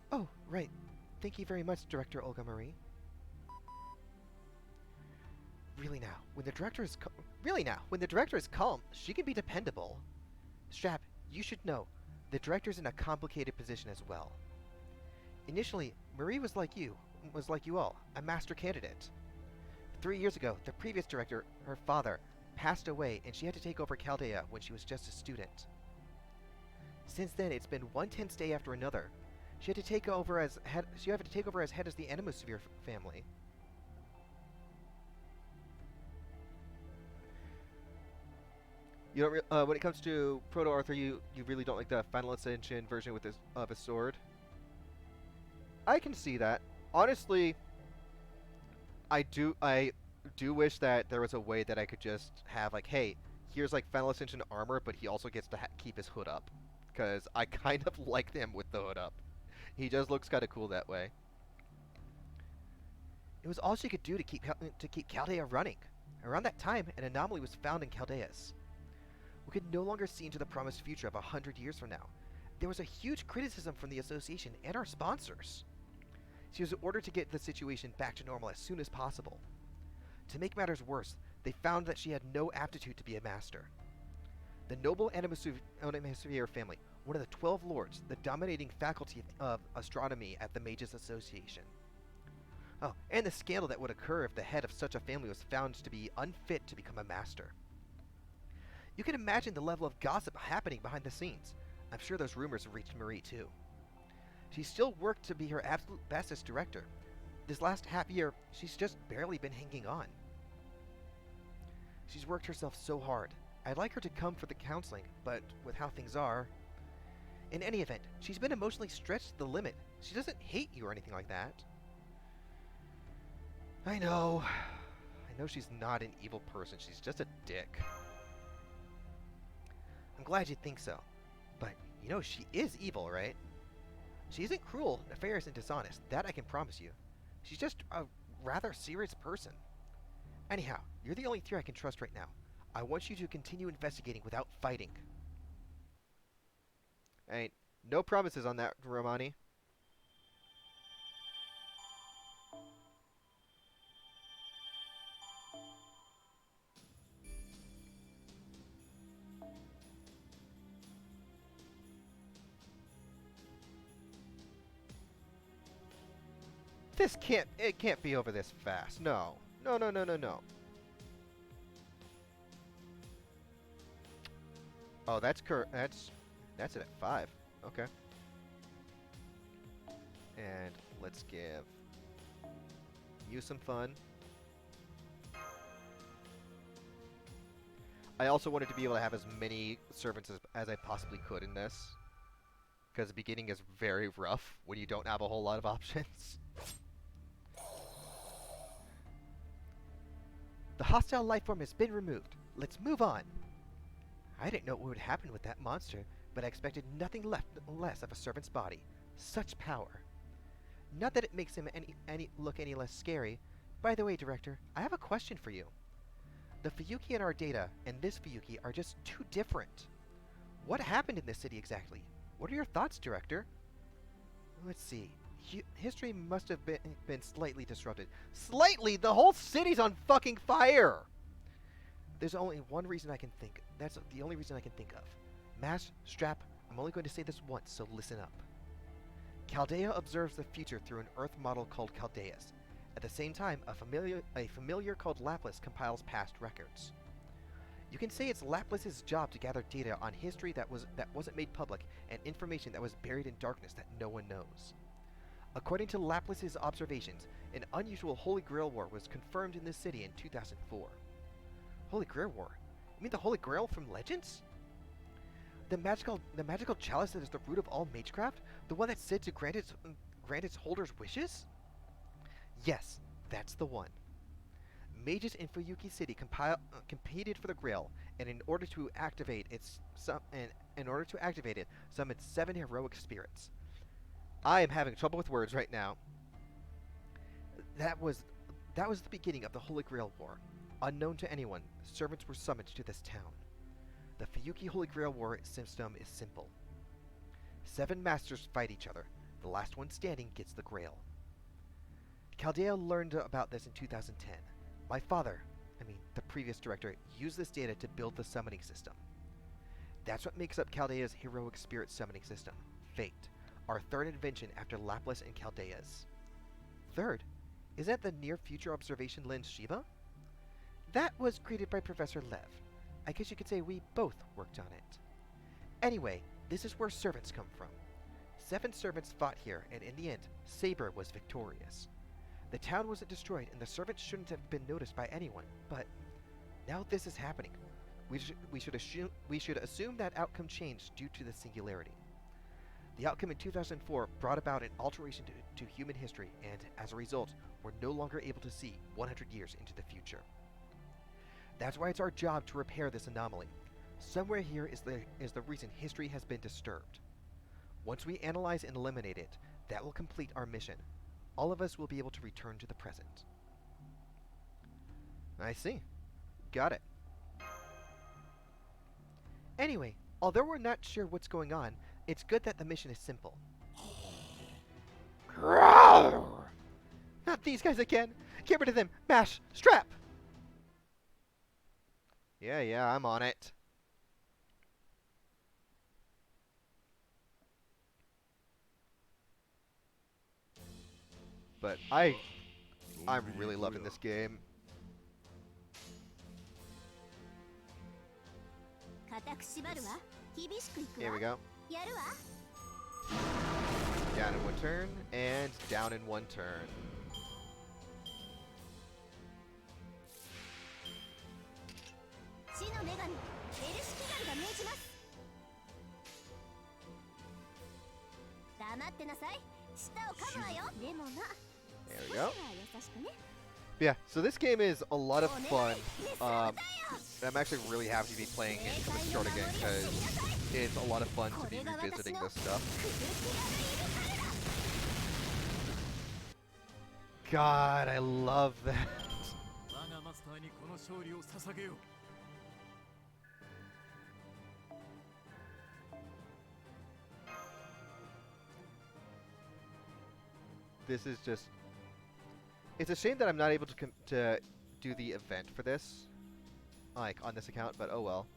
Oh, right. Thank you very much, Director Olga Marie. Really now, when the director is calm, she can be dependable. Strap, you should know. The director's in a complicated position as well. Initially, Marie was like you all, a master candidate. 3 years ago, the previous director, her father, passed away and she had to take over Chaldea when she was just a student. Since then, it's been one tense day after another. She had to take over as head. She had to take over as head of the Animosphere family. You don't. When it comes to Proto Arthur, you really don't like the Final Ascension version with his of his sword. I can see that. Honestly, I do wish that there was a way that I could just have like, hey, here's like Final Ascension armor, but he also gets to keep his hood up, because I kind of like him with the hood up. He just looks kind of cool that way. It was all she could do to keep Chaldea running. Around that time, an anomaly was found in Chaldeas. We could no longer see into the promised future of 100 years from now. There was a huge criticism from the association and our sponsors. She was ordered to get the situation back to normal as soon as possible. To make matters worse, they found that she had no aptitude to be a master. The noble Animosphere family, one of the 12 lords, the dominating faculty of astronomy at the Mages Association. Oh, and the scandal that would occur if the head of such a family was found to be unfit to become a master. You can imagine the level of gossip happening behind the scenes. I'm sure those rumors have reached Marie too. She still worked to be her absolute best as director. This last half year, she's just barely been hanging on. She's worked herself so hard. I'd like her to come for the counseling, but with how things are... In any event, she's been emotionally stretched to the limit. She doesn't hate you or anything like that. I know. I know she's not an evil person. She's just a dick. I'm glad you think so. But, you know, she is evil, right? She isn't cruel, nefarious, and dishonest. That I can promise you. She's just a rather serious person. Anyhow, you're the only three I can trust right now. I want you to continue investigating without fighting. Ain't no promises on that, Romani. It can't be over this fast. No. No, no, no, no, no. Oh, that's it at 5. Okay. And let's give you some fun. I also wanted to be able to have as many servants as I possibly could in this, because the beginning is very rough when you don't have a whole lot of options. The hostile lifeform has been removed. Let's move on. I didn't know what would happen with that monster, but I expected nothing less of a servant's body. Such power. Not that it makes him look any less scary. By the way, Director, I have a question for you. The Fuyuki in our data and this Fuyuki are just too different. What happened in this city exactly? What are your thoughts, Director? Let's see. History must have been slightly disrupted. Slightly? The whole city's on fucking fire! There's only one reason I can think. That's the only reason I can think of. Mask, strap, I'm only going to say this once, so listen up. Chaldea observes the future through an Earth model called Chaldeas. At the same time, a familiar called Laplace compiles past records. You can say it's Laplace's job to gather data on history that wasn't made public and information that was buried in darkness that no one knows. According to Laplace's observations, an unusual Holy Grail War was confirmed in this city in 2004. Holy Grail War? You mean the Holy Grail from Legends? The magical chalice that is the root of all magecraft? The one that's said to grant its holder's wishes? Yes, that's the one. Mages in Fuyuki City competed for the Grail, and in order to activate it, summoned 7 heroic spirits. I am having trouble with words right now. That was the beginning of the Holy Grail War. Unknown to anyone, servants were summoned to this town. The Fuyuki Holy Grail War system is simple. 7 masters fight each other. The last one standing gets the Grail. Chaldea learned about this in 2010. My father, the previous director, used this data to build the summoning system. That's what makes up Chaldea's heroic spirit summoning system, Fate, our third invention after Laplas and Chaldea's. Third? Is that the near future observation lens Shiva? That was created by Professor Lev. I guess you could say we both worked on it. Anyway, this is where servants come from. 7 servants fought here, and in the end, Saber was victorious. The town wasn't destroyed, and the servants shouldn't have been noticed by anyone, but now this is happening. We should assume that outcome changed due to the singularity. The outcome in 2004 brought about an alteration to human history, and as a result, we're no longer able to see 100 years into the future. That's why it's our job to repair this anomaly. Somewhere here is the reason history has been disturbed. Once we analyze and eliminate it, that will complete our mission. All of us will be able to return to the present. I see. Got it. Anyway, although we're not sure what's going on, it's good that the mission is simple. Growl! Not these guys again! Get rid of them! Mash! Strap! Yeah, I'm on it. But I'm really loving this game. Here we go. Down in one turn, and down in one turn. There we go. Yeah, so this game is a lot of fun. I'm actually really happy to be playing it from the start again because it's a lot of fun to be revisiting this stuff. God, I love that. This is just... It's a shame that I'm not able to do the event for this, like, on this account, but oh well.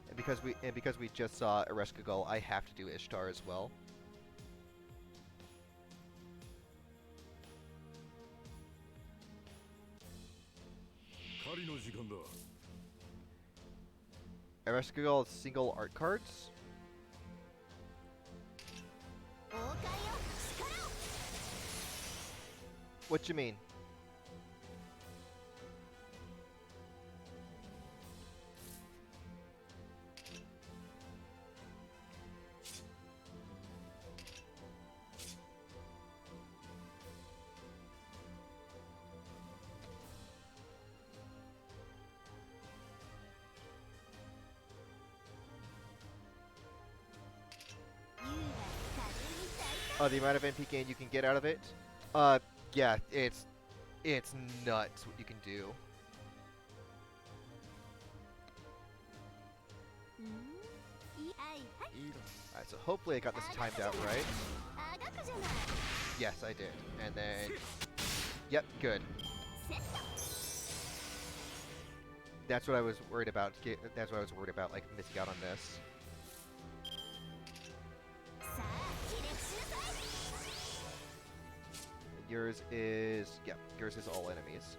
And because we just saw Ereshkigal, I have to do Ishtar as well. Ereshkigal's single art cards. What you mean? Oh, the amount of NP gain you can get out of it? Yeah, it's nuts what you can do. Alright, so hopefully I got this timed out right. Yes, I did. And then... Yep, good. That's what I was worried about. That's what I was worried about, like, missing out on this. Yours is... Yeah, yours is all enemies.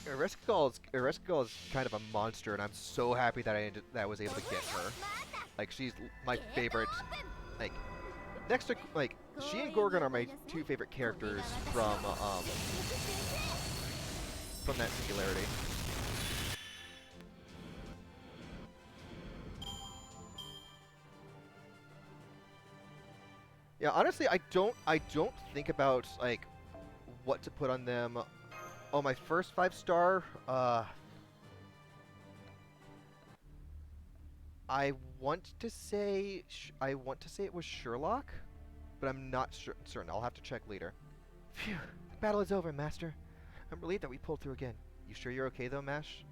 Ereshkigal is kind of a monster, and I'm so happy that I was able to get her. Like, she's my favorite. Like, next to, like, she and Gorgon are my 2 favorite characters from that singularity. Yeah, honestly, I don't think about, like, what to put on them. Oh, my first 5-star, I want to say it was Sherlock, but I'm not certain. I'll have to check later. Phew, the battle is over, Master. I'm relieved that we pulled through again. You sure you're okay though, Mash?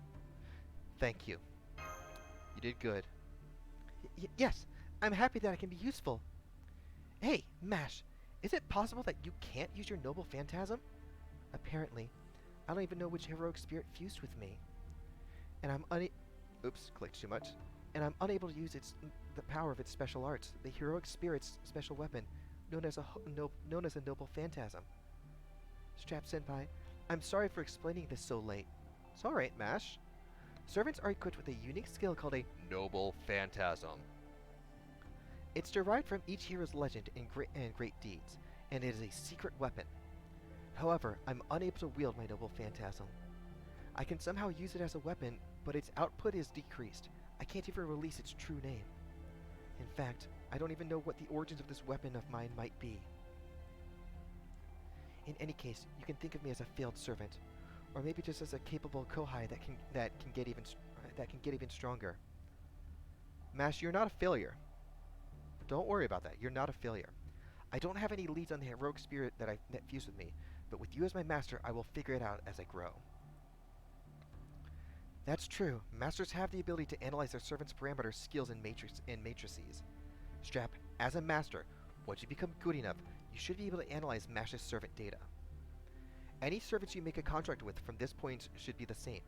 Thank you. You did good. Yes, I'm happy that I can be useful. Hey, Mash, Is it possible that you can't use your noble phantasm? Apparently. I don't even know which heroic spirit fused with me. And I'm Oops, clicked too much. And I'm unable to use the power of its special arts, the heroic spirit's special weapon, known as a noble phantasm. Strap Senpai, I'm sorry for explaining this so late. It's alright, Mash. Servants are equipped with a unique skill called a Noble Phantasm. It's derived from each hero's legend and great deeds, and it is a secret weapon. However, I'm unable to wield my noble phantasm. I can somehow use it as a weapon, but its output is decreased. I can't even release its true name. In fact, I don't even know what the origins of this weapon of mine might be. In any case, you can think of me as a failed servant, or maybe just as a capable kohai that can get even stronger. Mash, you're not a failure. Don't worry about that. You're not a failure. I don't have any leads on the heroic spirit that fused with me, but with you as my master, I will figure it out as I grow. That's true. Masters have the ability to analyze their servants' parameters, skills, and matrices. Strap, as a master, once you become good enough, you should be able to analyze Mash's servant data. Any servants you make a contract with from this point should be the same.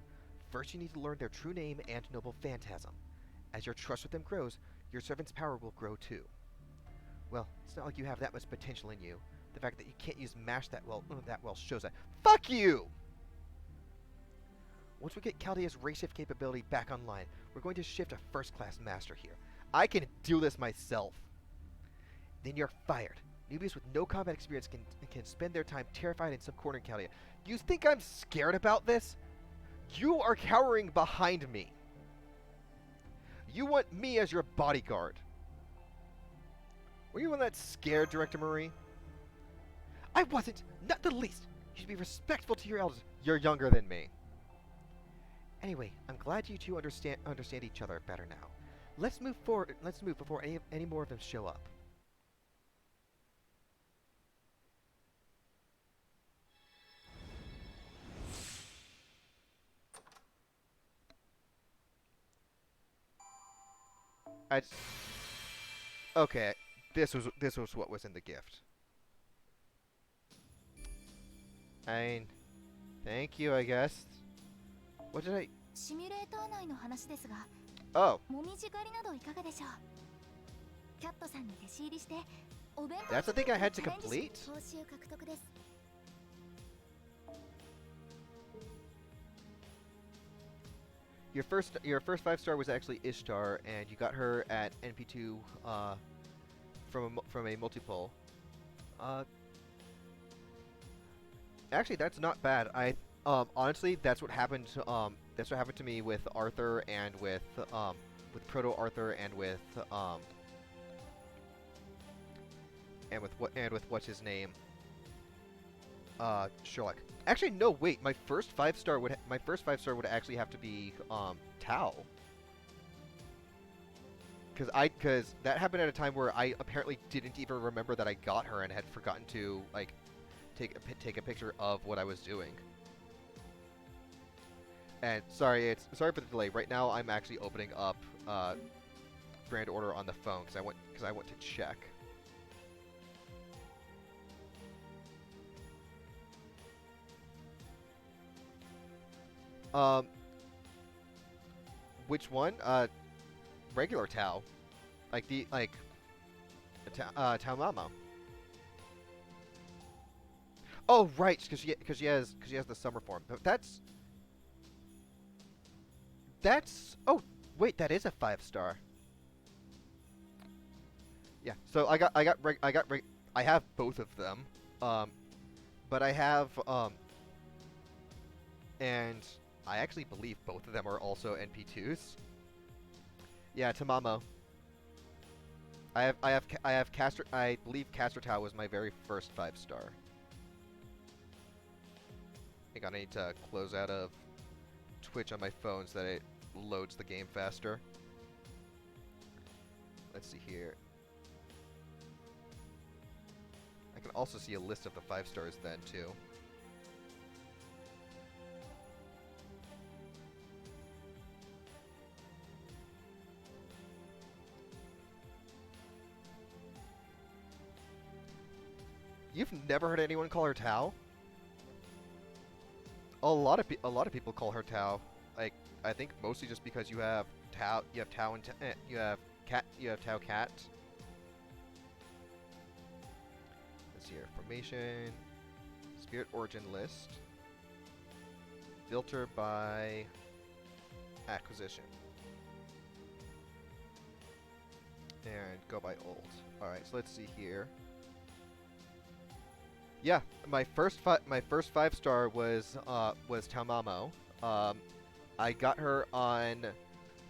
First, you need to learn their true name and noble phantasm. As your trust with them grows, your servant's power will grow too. Well, it's not like you have that much potential in you. The fact that you can't use Mash that well shows that. Fuck you! Once we get Chaldea's race shift capability back online, we're going to shift a first-class master here. I can do this myself. Then you're fired. Newbies with no combat experience can spend their time terrified in some corner in Chaldea. You think I'm scared about this? You are cowering behind me. You want me as your bodyguard. Were you one that scared, Director Marie? I wasn't, not the least. You should be respectful to your elders. You're younger than me. Anyway, I'm glad you two understand each other better now. Let's move forward. Let's move before any more of them show up. Okay, this was what was in the gift. Thank you, I guess. What did I? Oh. That's the thing I had to complete? Your first 5-star was actually Ishtar, and you got her at NP2 from a multiple. Actually, that's not bad. Honestly, that's what happened. That's what happened to me with Arthur and with Proto Arthur and with what's his name? Sherlock. Actually, no. Wait. My first 5-star would actually have to be Tao. Because that happened at a time where I apparently didn't even remember that I got her and had forgotten to like take a picture of what I was doing. And sorry for the delay. Right now, I'm actually opening up Grand Order on the phone because I want to check. Which one? Regular Tao, Tao Mama. Oh right, because she has the summer form. That's oh wait, that is a 5-star. Yeah. So I have both of them. But I have and I actually believe both of them are also NP2s. Yeah, Tamamo. I have Castor. I believe Castor Tau was my very first 5-star. Hang on, I need to close out of Twitch on my phone so that it loads the game faster. Let's see here. I can also see a list of the 5-stars then too. You've never heard anyone call her Tao? A lot of people call her Tao. Like I think mostly just because you have Tao and you have Tao Cat. Let's see here. Formation, Spirit Origin list, filter by acquisition, and go by old. All right, so let's see here. Yeah, my first 5-star was Tamamo. I got her on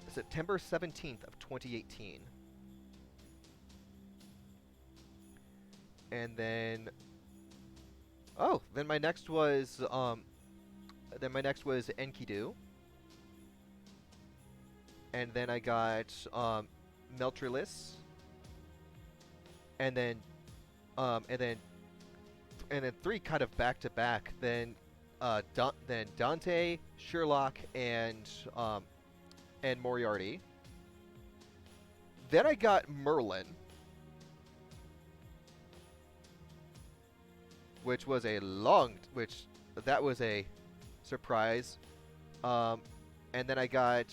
September 17th of 2018, and then my next was Enkidu, and then I got Meltrilis, and then um, and then and then three kind of back to back. Then Dante, Sherlock, and Moriarty. Then I got Merlin, which that was a surprise. And then I got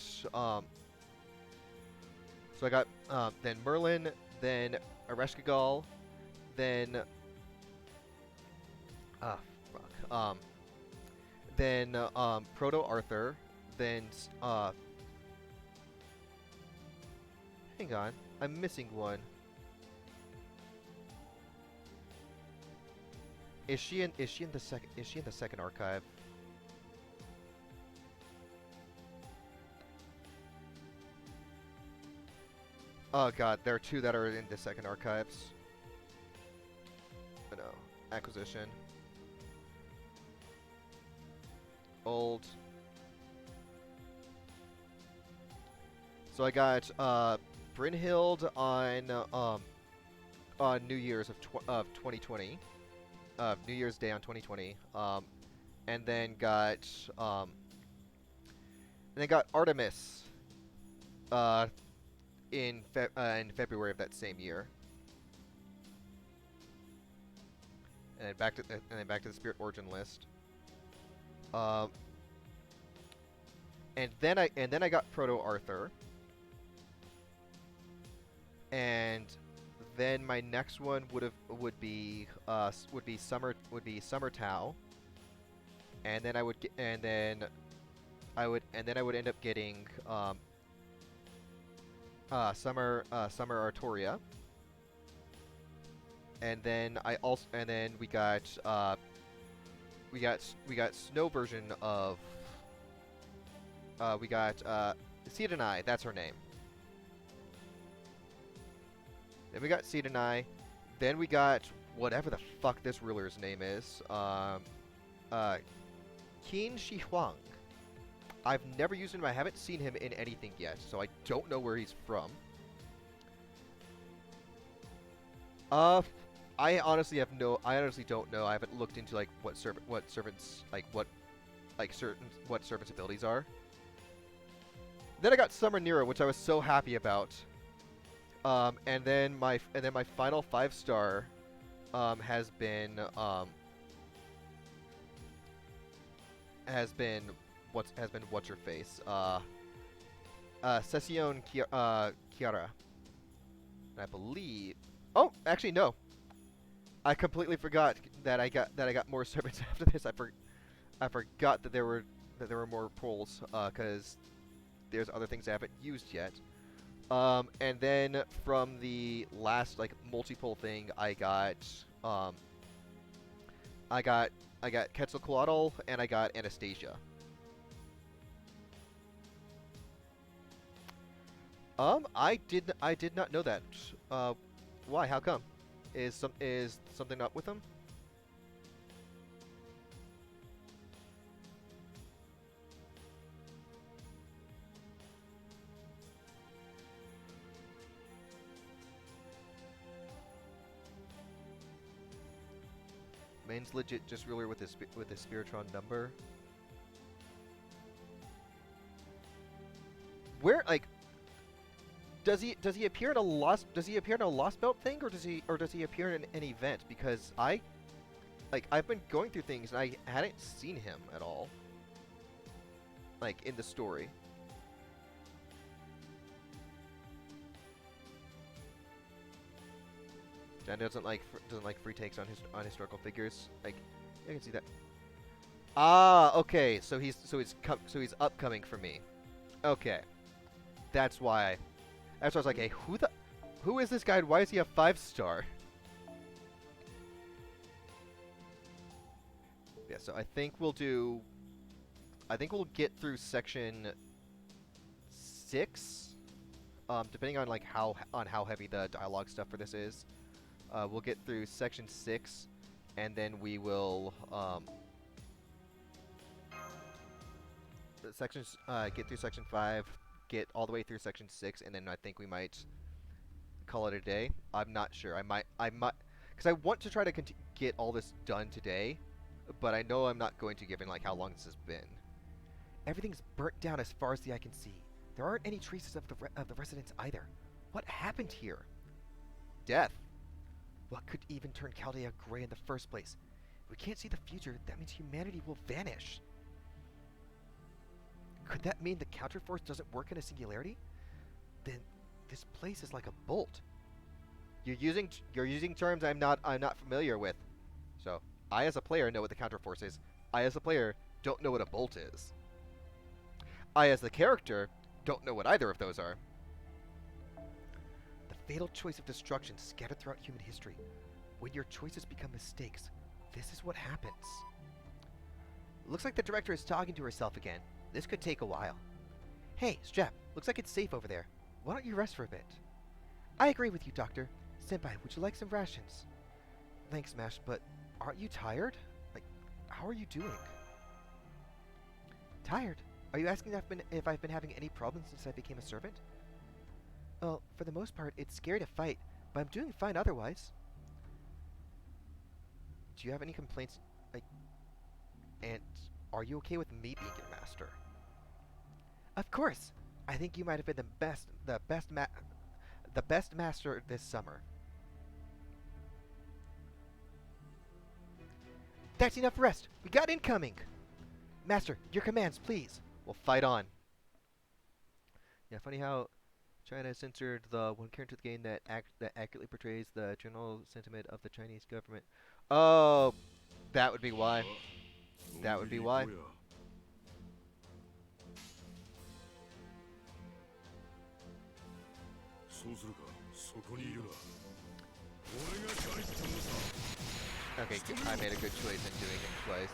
then Merlin, then Ereshkigal, then ah fuck then Proto Arthur, then hang on, I'm missing one. Is she in the second archive? Oh god, there are two that are in the second archives. Oh, no. Acquisition. Old. So I got Brynhild on New Year's of 2020. New Year's Day on 2020. And then got Artemis in February of that same year. And then back to the Spirit Origin list. And then I got Proto Arthur. And then my next one would be Summer Tao. And then I would I would end up getting Summer Artoria. And then we got snow version of we got Seedanai, that's her name. Then we got Seedanai. Then we got whatever the fuck this ruler's name is. Qin Shi Huang. I've never used him. I haven't seen him in anything yet, so I don't know where he's from. I honestly don't know. I haven't looked into like what servants abilities are. Then I got Summer Nero, which I was so happy about. And then my final 5-star has been what's her face? Session Chiara. I believe. Oh, actually no. I completely forgot that I got more servants after this. I forgot that there were more polls because there's other things I haven't used yet. And then from the last multi-poll thing, I got Quetzalcoatl and I got Anastasia. I did not know that. Why? How come? Is something up with them? Main's legit just ruler with his Spiritron number. Where does he appear in a lost belt thing, or does he appear in an event? Because I like I've been going through things and I hadn't seen him at all, like in the story. Jan doesn't like free takes on historical figures. Like, I can see that. Ah, okay. So he's upcoming for me. Okay, that's why. That's why I was like, hey, who is this guy? Why is he a 5-star? Yeah. So I think we'll get through section 6. Depending on like how heavy the dialogue stuff for this is. We'll get through section 6, and then we will get through section 5, get all the way through section 6, and then I think we might call it a day. I'm not sure. I might, because I want to try to get all this done today, but I know I'm not going to, given like how long this has been. Everything's burnt down as far as the eye can see. There aren't any traces of the residents either. What happened here? Death. What could even turn Chaldea gray in the first place? If we can't see the future, that means humanity will vanish. Could that mean the counterforce doesn't work in a singularity? Then this place is like a bolt. You're using terms I'm not familiar with. So I as a player know what the counterforce is. I as a player don't know what a bolt is. I as the character don't know what either of those are. The fatal choice of destruction scattered throughout human history. When your choices become mistakes, this is what happens. Looks like the director is talking to herself again. This could take a while. Hey, Strap, looks like it's safe over there. Why don't you rest for a bit? I agree with you, Doctor. Senpai, would you like some rations? Thanks, Mash, but aren't you tired? Like, how are you doing? Tired? Are you asking if I've been having any problems since I became a servant? Well, for the most part, it's scary to fight, but I'm doing fine otherwise. Do you have any complaints? And are you okay with me being your master? Of course. I think you might have been the best master this summer. That's enough rest. We got incoming. Master, your commands, please. We'll fight on. Yeah, funny how China censored the one character of the game that accurately portrays the general sentiment of the Chinese government. Oh, that would be why. That would be why. Okay, I made a good choice in doing it twice.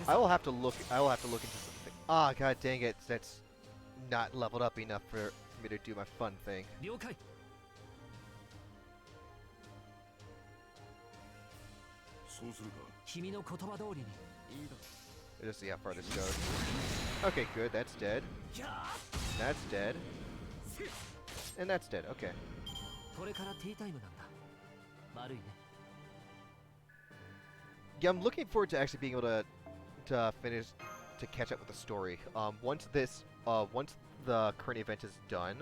I will have to look into something. Ah, god dang it. That's not leveled up enough for me to do my fun thing. Let's see how far this goes. Okay, good. That's dead. That's dead. And that's dead. Okay. Yeah, I'm looking forward to actually being able to finish to catch up with the story. Once the current event is done,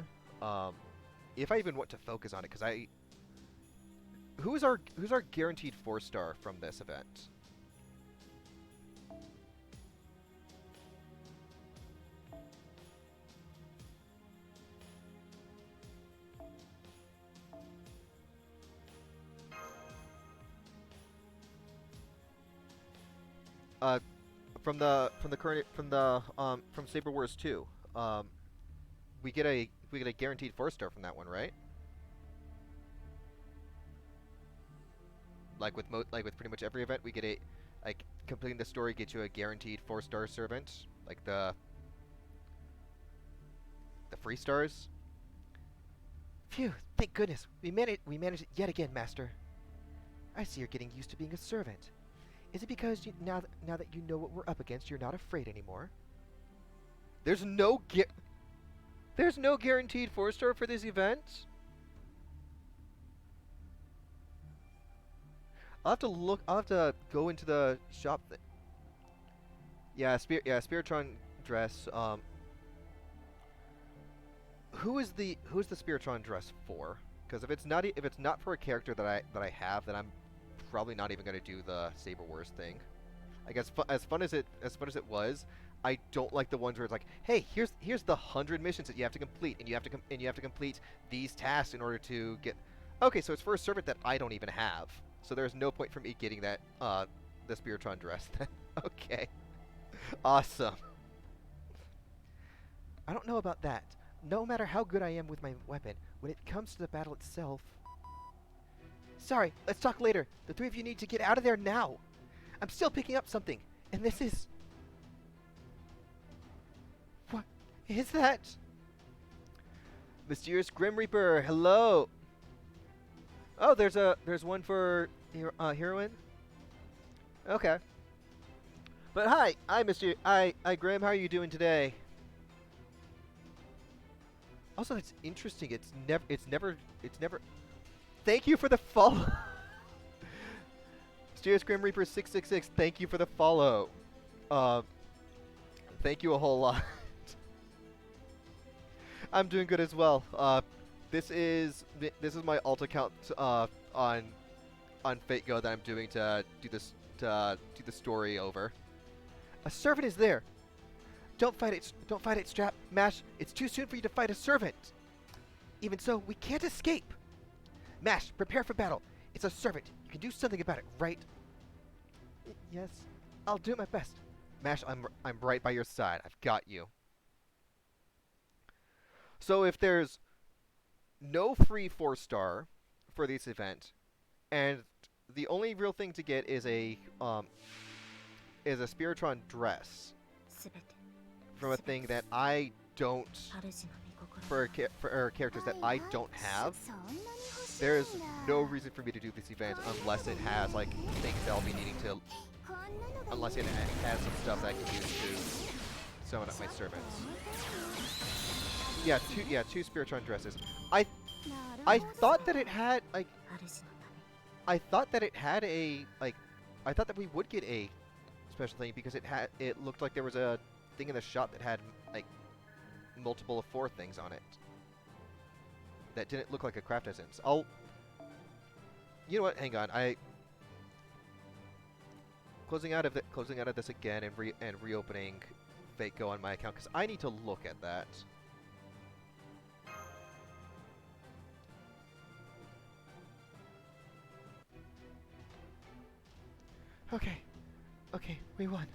if I even want to focus on it, because who's our guaranteed 4-star from this event? From Saber Wars 2, we get a guaranteed 4-star from that one, right? Like with pretty much every event, we get like completing the story gets you a guaranteed 4-star servant, like the free stars. Phew, thank goodness. We managed it yet again, Master. I see you're getting used to being a servant. Is it because now that you know what we're up against, you're not afraid anymore? There's no guaranteed 4-star for this event. I'll have to look. I'll have to go into the shop. Yeah, Spiritron dress. who's the Spiritron dress for? Because if it's not for a character that I have, then I'm probably not even gonna do the Saber Wars thing. I guess as fun as it was, I don't like the ones where it's like, hey, here's the 100 missions that you have to complete, and you have to complete these tasks in order to get. Okay, so it's for a servant that I don't even have, so there's no point for me getting that the Spiritron dress. Okay, awesome. I don't know about that. No matter how good I am with my weapon, when it comes to the battle itself... Sorry, let's talk later. The three of you need to get out of there now. I'm still picking up something, and this is... What is that? Mysterious Grim Reaper, hello. Oh, there's one for heroine. Okay. But hi, I Grim. How are you doing today? Also, that's interesting. It's never. Thank you for the follow. Mysterious Grim Reaper 666. Thank you for the follow. Thank you a whole lot. I'm doing good as well. This is my alt account on FateGo that I'm doing to do the story over. A servant is there. Don't fight it, Strap. Mash, it's too soon for you to fight a servant. Even so, we can't escape. Mash, prepare for battle. It's a servant. You can do something about it, right? Yes, I'll do my best. Mash, I'm right by your side. I've got you. So if there's no free 4-star for this event, and the only real thing to get is a Spiritron dress from a thing that I don't for characters that I don't have. There's no reason for me to do this event unless it has like things that I'll be needing to, unless it has some stuff that I can use to summon up my servants. Yeah, two Spiritron dresses. I thought that it had like I thought that we would get a special thing because it looked like there was a thing in the shop that had like multiple of 4 things on it. That didn't look like a craft essence. You know what? Hang on. Closing out of this again and reopening FateGo on my account because I need to look at that. Okay, we won.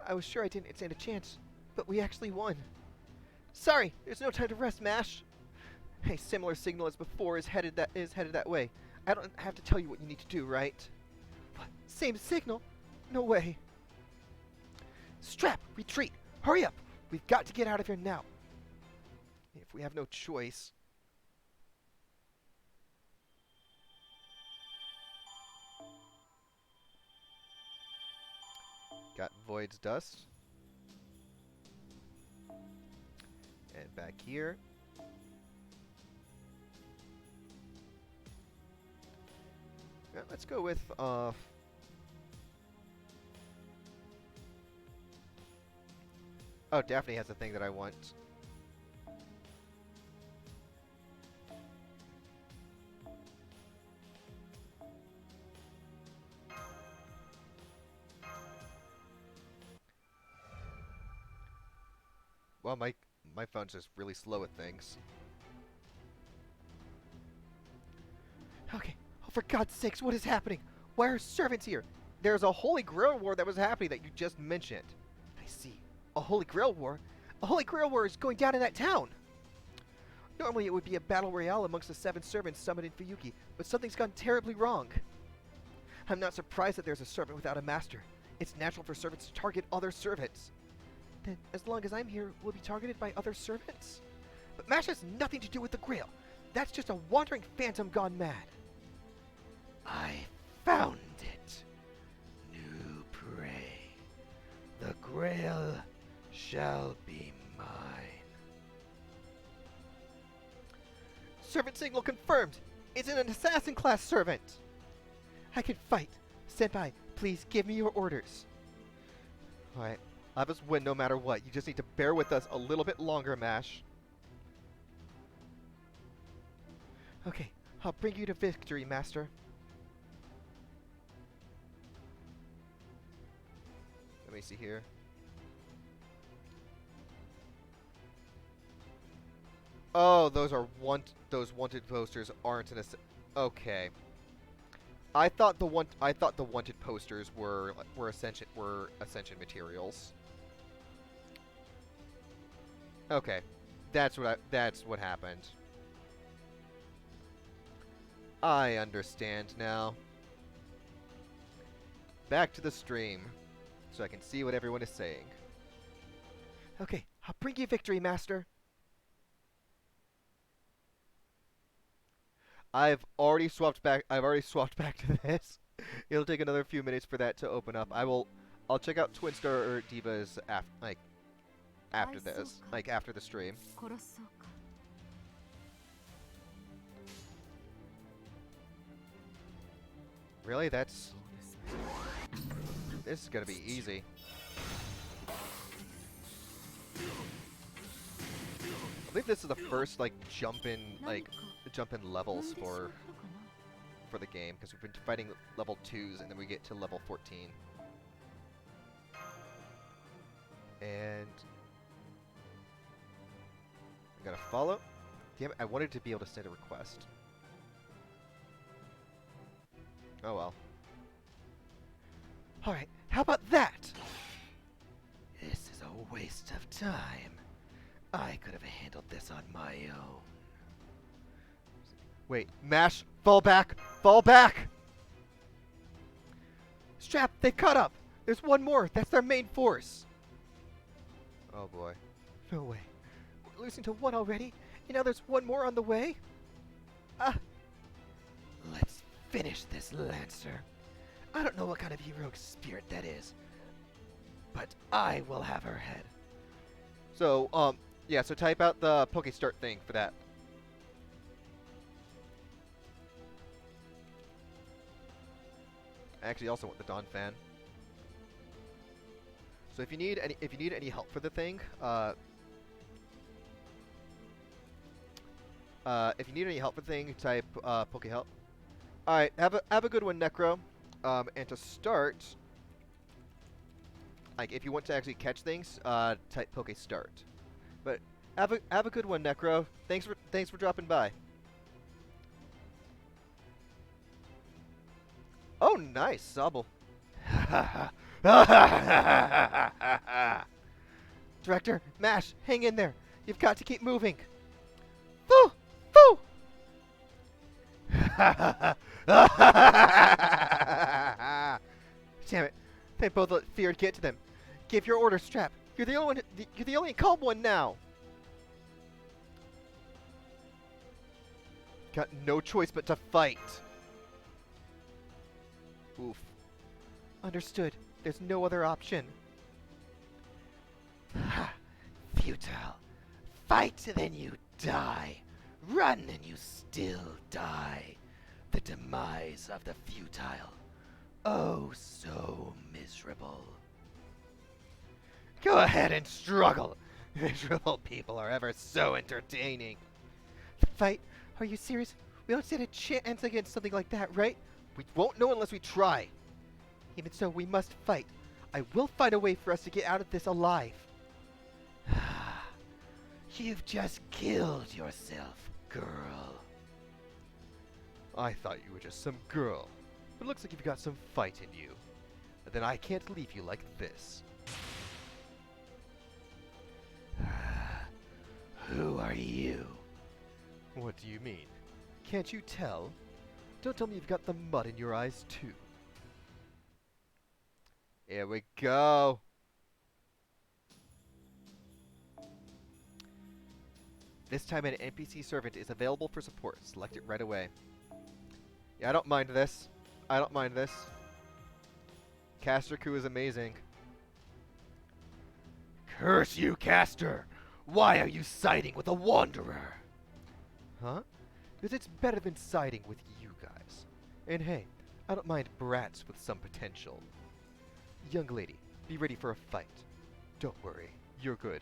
I was sure I didn't stand a chance, but we actually won. Sorry, there's no time to rest, Mash. A similar signal as before is headed that way. I don't have to tell you what you need to do, right? What? Same signal? No way. Strap, retreat. Hurry up. We've got to get out of here now. If we have no choice. Got Void's Dust. And back here. Yeah, let's go with oh, Daphne has a thing that I want. Well, my phone's just really slow at things. Okay. Oh, for God's sakes, what is happening? Why are servants here? There's a Holy Grail War that was happening that you just mentioned. I see. A Holy Grail War? A Holy Grail War is going down in that town! Normally it would be a battle royale amongst the 7 servants summoned in Fuyuki, but something's gone terribly wrong. I'm not surprised that there's a servant without a master. It's natural for servants to target other servants. Then, as long as I'm here, we'll be targeted by other servants? But Mash has nothing to do with the Grail. That's just a wandering phantom gone mad. I found it. New prey. The Grail shall be mine. Servant signal confirmed. It's an assassin class servant. I can fight. Senpai, please give me your orders. Alright. I'll have us win no matter what. You just need to bear with us a little bit longer, Mash. Okay, I'll bring you to victory, Master. Let me see here. Oh, those wanted posters aren't okay. I thought the wanted posters were ascension materials. Okay. That's what happened. I understand now. Back to the stream so I can see what everyone is saying. Okay, I'll bring you victory, Master. I've already swapped back to this. It'll take another few minutes for that to open up. I'll check out Twin Star or Divas after this, like after the stream. Really? This is gonna be easy. I believe this is the first jump in levels for the game, because we've been fighting level 2s and then we get to level 14. And I'm gonna follow. Damn it, I wanted to be able to send a request. Oh well. Alright, how about that? This is a waste of time. I could have handled this on my own. Wait, mash, fall back, fall back! Strap, they caught up! There's one more, that's their main force! Oh boy. No way. We're losing to one already, and now there's one more on the way? Ah! Let's finish this Lancer. I don't know what kind of heroic spirit that is, but I will have her head. So, yeah, so type out the Poke Start thing for that. I actually also want the Dawn fan. So if you need any help for the thing, type Poke Help. All right, have a good one, Necro. And to start, if you want to actually catch things, type Poke Start. But have a good one, Necro. Thanks for dropping by. Oh, nice, Sobble. Director, Mash, hang in there. You've got to keep moving. Foo! Foo! Damn it. They both let fear get to them. Give your orders, Strap. You're the only calm one now. Got no choice but to fight. Oof. Understood. There's no other option. Futile. Fight, then you die. Run, and you still die. The demise of the futile. Oh, so miserable. Go ahead and struggle. Miserable people are ever so entertaining. Fight? Are you serious? We don't stand a chance against something like that, right? We won't know unless we try. Even so, we must fight. I will find a way for us to get out of this alive. You've just killed yourself, girl. I thought you were just some girl, but it looks like you've got some fight in you. And then I can't leave you like this. Who are you? What do you mean? Can't you tell? Don't tell me you've got the mud in your eyes, too. Here we go. This time an NPC servant is available for support. Select it right away. Yeah, I don't mind this. I don't mind this. Caster Coup is amazing. Curse you, Caster! Why are you siding with a wanderer? Huh? Because it's better than siding with you guys. And hey, I don't mind brats with some potential. Young lady, be ready for a fight. Don't worry, you're good.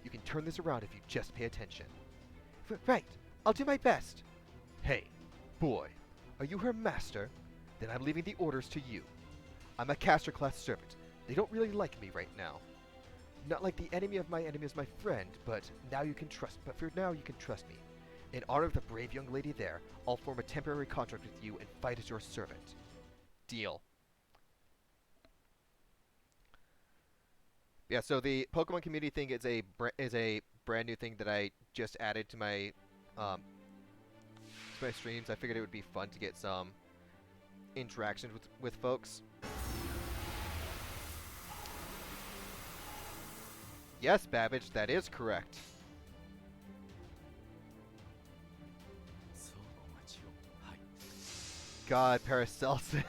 You can turn this around if you just pay attention. Right, I'll do my best. Hey, boy, are you her master? Then I'm leaving the orders to you. I'm a caster class servant. They don't really like me right now. Not like the enemy of my enemy is my friend, but for now you can trust me. In honor of the brave young lady there, I'll form a temporary contract with you and fight as your servant. Deal. Yeah, so the Pokemon community thing is a brand new thing that I just added um, to my streams. I figured it would be fun to get some interaction with folks. Yes, Babbage, that is correct. God, Paracelsus.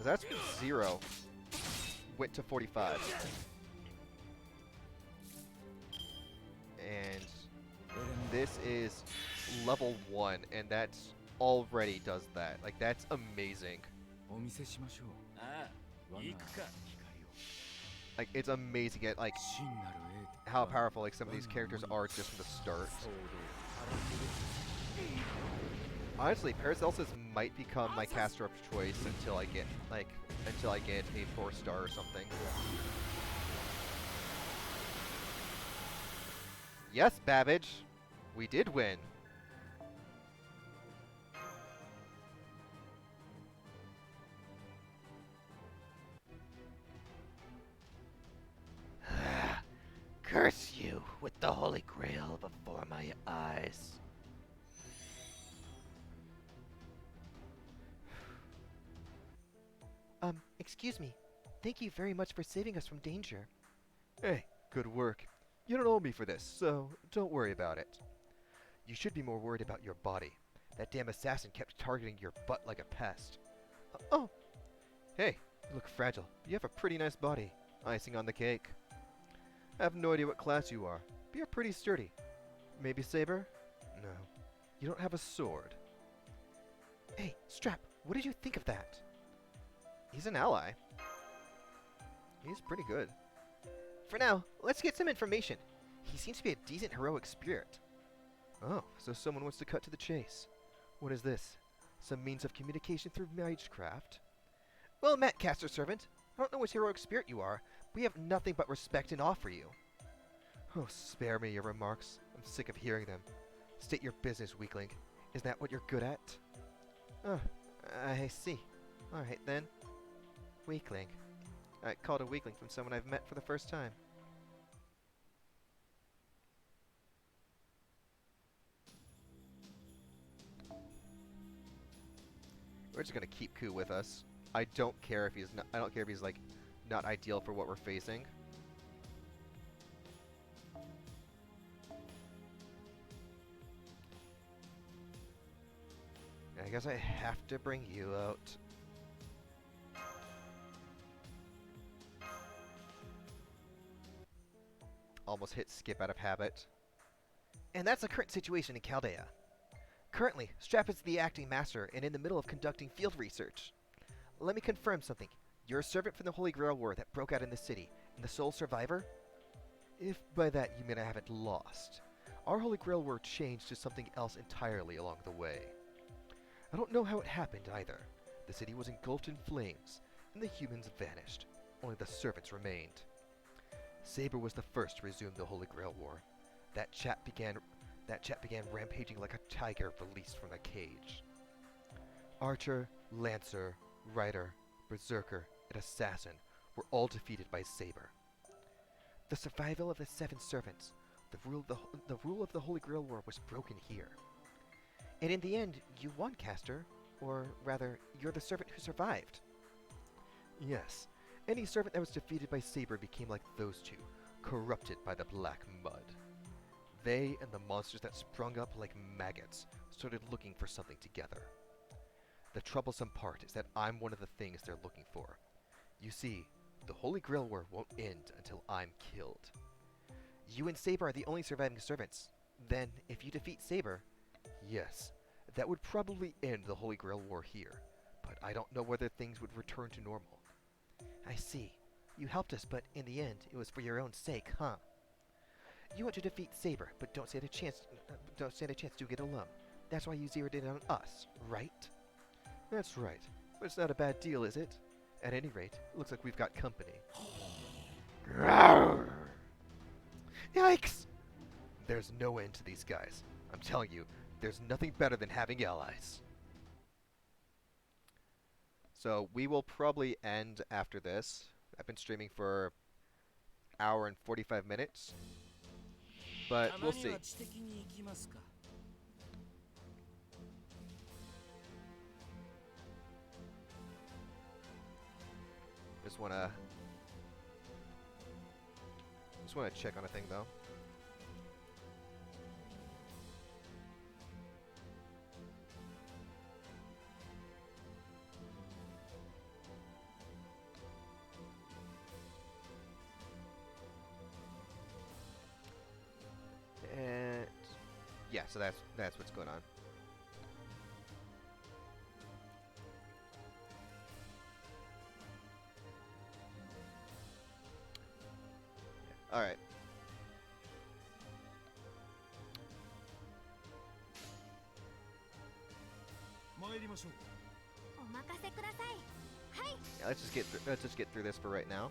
That's 0. Went to 45. And this is level 1, and that's already does that. Like, that's amazing. Like, it's amazing at, like, how powerful, like, some of these characters are just from the start. Honestly, Paracelsus might become my caster of choice until I get a 4-star or something. Yes, Babbage, we did win. Curse you with the Holy Grail before my eyes. Excuse me. Thank you very much for saving us from danger. Hey, good work. You don't owe me for this, so don't worry about it. You should be more worried about your body. That damn assassin kept targeting your butt like a pest. Oh! Hey, you look fragile. You have a pretty nice body. Icing on the cake. I have no idea what class you are, but you're pretty sturdy. Maybe Saber? No. You don't have a sword. Hey, Strap, what did you think of that? He's an ally. He's pretty good. For now, let's get some information. He seems to be a decent heroic spirit. Oh, so someone wants to cut to the chase. What is this? Some means of communication through magecraft? Well met, caster servant. I don't know which heroic spirit you are, but we have nothing but respect and awe for you. Oh, spare me your remarks. I'm sick of hearing them. State your business, weakling. Isn't that what you're good at? Oh, I see. Alright then. Weakling. I called a weakling from someone I've met for the first time. We're just gonna keep Ku with us. I don't care if he's like not ideal for what we're facing. I guess I have to bring you out. Almost hit skip out of habit. And that's the current situation in Chaldea. Currently, Strap is the acting master and in the middle of conducting field research. Let me confirm something. You're a servant from the Holy Grail War that broke out in the city, and the sole survivor? If by that you mean I haven't lost. Our Holy Grail War changed to something else entirely along the way. I don't know how it happened either. The city was engulfed in flames, and the humans vanished. Only the servants remained. Saber was the first to resume the Holy Grail War. That chap began rampaging like a tiger released from a cage. Archer, Lancer, Rider, Berserker, and Assassin were all defeated by Saber. The survival of the Seven Servants, the rule of the Holy Grail War was broken here. And in the end, you won, Caster. Or rather, you're the servant who survived. Yes, any servant that was defeated by Saber became like those two, corrupted by the black mud. They and the monsters that sprung up like maggots started looking for something together. The troublesome part is that I'm one of the things they're looking for. You see, the Holy Grail War won't end until I'm killed. You and Saber are the only surviving servants. Then, if you defeat Saber, yes, that would probably end the Holy Grail War here, but I don't know whether things would return to normal. I see. You helped us, but in the end, it was for your own sake, huh? You want to defeat Saber, but don't stand a chance to get alone. That's why you zeroed in on us, right? That's right. But it's not a bad deal, is it? At any rate, it looks like we've got company. Yikes! There's no end to these guys. I'm telling you, there's nothing better than having allies. So we will probably end after this. I've been streaming for an hour and 45 minutes, but we'll see. Just wanna check on a thing though. And yeah, so that's what's going on. All right. Yeah, let's just get through this for right now.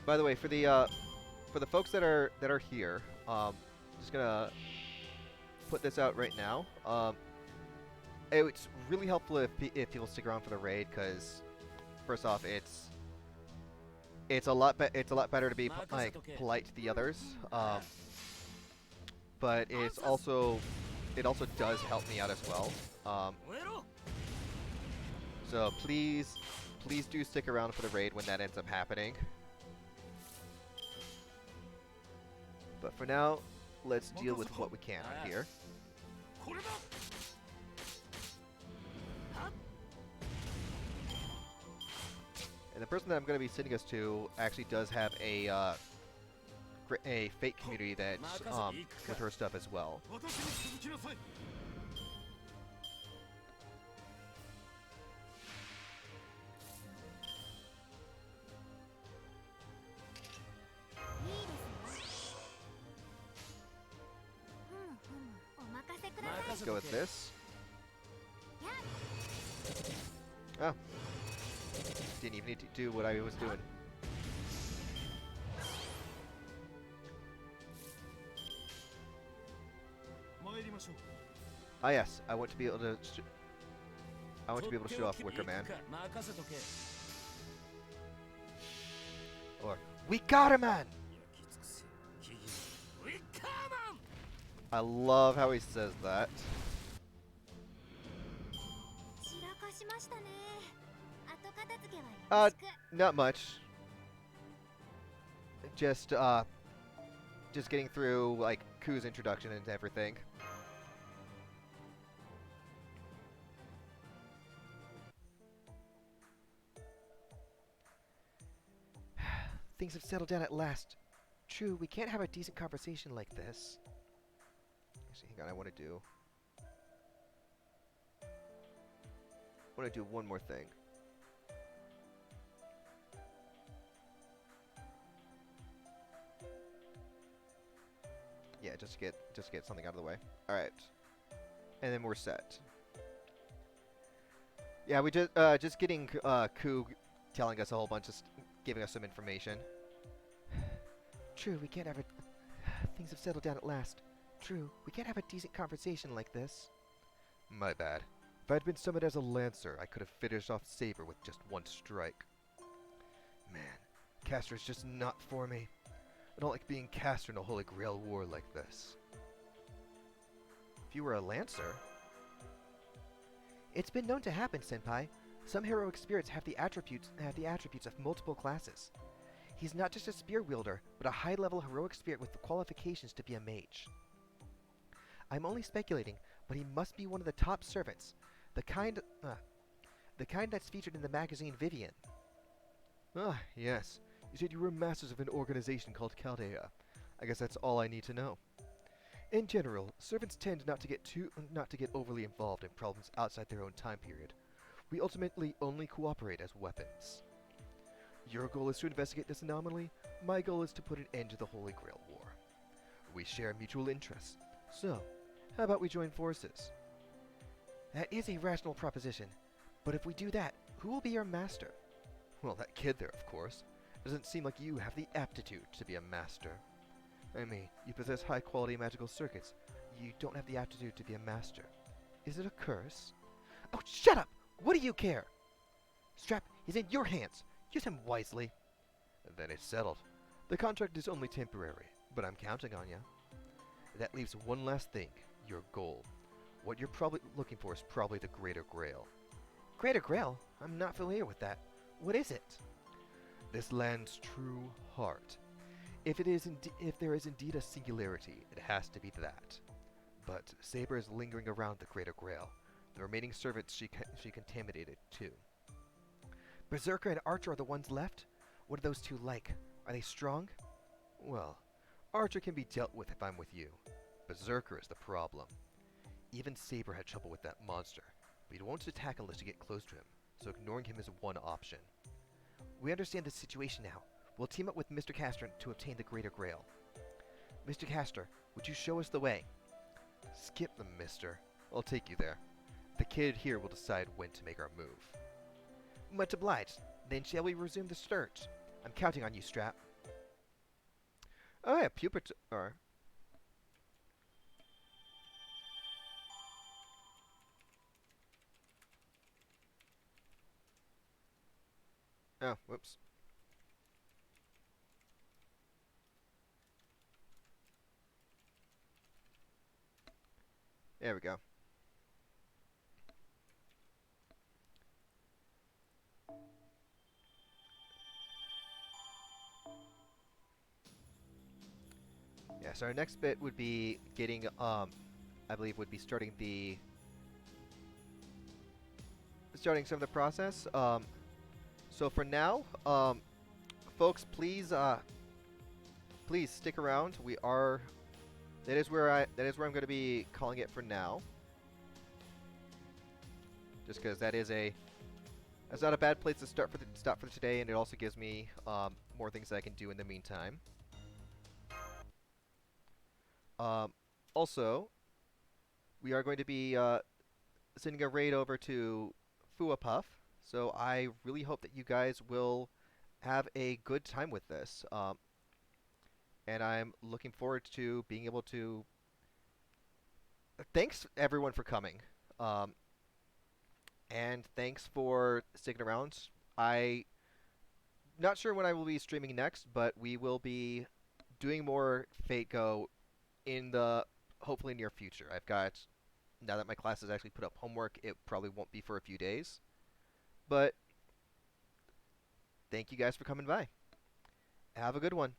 By the way, for the folks that are here, just gonna put this out right now. It's really helpful if people stick around for the raid, because first off, it's a lot better to be polite to the others. But it also does help me out as well. So please do stick around for the raid when that ends up happening. But for now, let's deal with what we can on here. And the person that I'm going to be sending us to actually does have a fate community that's with her stuff as well. Let's go with this. Oh. Didn't even need to do what I was doing. Ah yes, I want to be able to show off Wicker Man. Or we got him, man. I love how he says that. Not much. Just getting through like Ku's introduction and everything. Things have settled down at last. True, we can't have a decent conversation like this. Actually, hang on, I want to do one more thing. Yeah, just to get something out of the way. All right, and then we're set. Yeah, we just getting Ku telling us a whole bunch of giving us some information. True, we can't have a... Things have settled down at last. True, we can't have a decent conversation like this. My bad. If I'd been summoned as a Lancer, I could have finished off Saber with just one strike. Man, Caster's just not for me. I don't like being Caster in a Holy Grail war like this. If you were a Lancer... It's been known to happen, Senpai. Some heroic spirits have the attributes of multiple classes. He's not just a spear wielder, but a high-level heroic spirit with the qualifications to be a mage. I'm only speculating, but he must be one of the top servants, the kind that's featured in the magazine Vivian. Ah, yes. You said you were masters of an organization called Chaldea. I guess that's all I need to know. In general, servants tend not to get overly involved in problems outside their own time period. We ultimately only cooperate as weapons. Your goal is to investigate this anomaly. My goal is to put an end to the Holy Grail War. We share mutual interests. So, how about we join forces? That is a rational proposition. But if we do that, who will be our master? Well, that kid there, of course. Doesn't seem like you have the aptitude to be a master. I mean, you possess high-quality magical circuits. You don't have the aptitude to be a master. Is it a curse? Oh, shut up! What do you care? Strap is in your hands. Use him wisely. Then it's settled. The contract is only temporary, but I'm counting on you. That leaves one last thing, your goal. What you're probably looking for is probably the Greater Grail. Greater Grail? I'm not familiar with that. What is it? This land's true heart. If there is indeed a singularity, it has to be that. But Saber is lingering around the Greater Grail. The remaining servants she contaminated too. Berserker and Archer are the ones left? What are those two like? Are they strong? Well, Archer can be dealt with if I'm with you. Berserker is the problem. Even Saber had trouble with that monster, but he won't attack unless you get close to him, so ignoring him is one option. We understand the situation now. We'll team up with Mr. Castor to obtain the Greater Grail. Mr. Castor, would you show us the way? Skip them, mister. I'll take you there. The kid here will decide when to make our move. Much obliged. Then shall we resume the search? I'm counting on you, Strap. Oh yeah, Pupitor. Oh, whoops. There we go. Yeah, so our next bit would be getting, I believe would be starting some of the process. So for now, folks, please stick around. That is where I'm going to be calling it for now. Just because that's not a bad place to stop for today, and it also gives me more things that I can do in the meantime. Also, we are going to be sending a raid over to Fuapuff, so I really hope that you guys will have a good time with this. And I'm looking forward to being able to. Thanks everyone for coming, and thanks for sticking around. I not sure when I will be streaming next, but we will be doing more Fate Go in the hopefully near future. I've got now that my class has actually put up homework, it probably won't be for a few days. But thank you guys for coming by. Have a good one.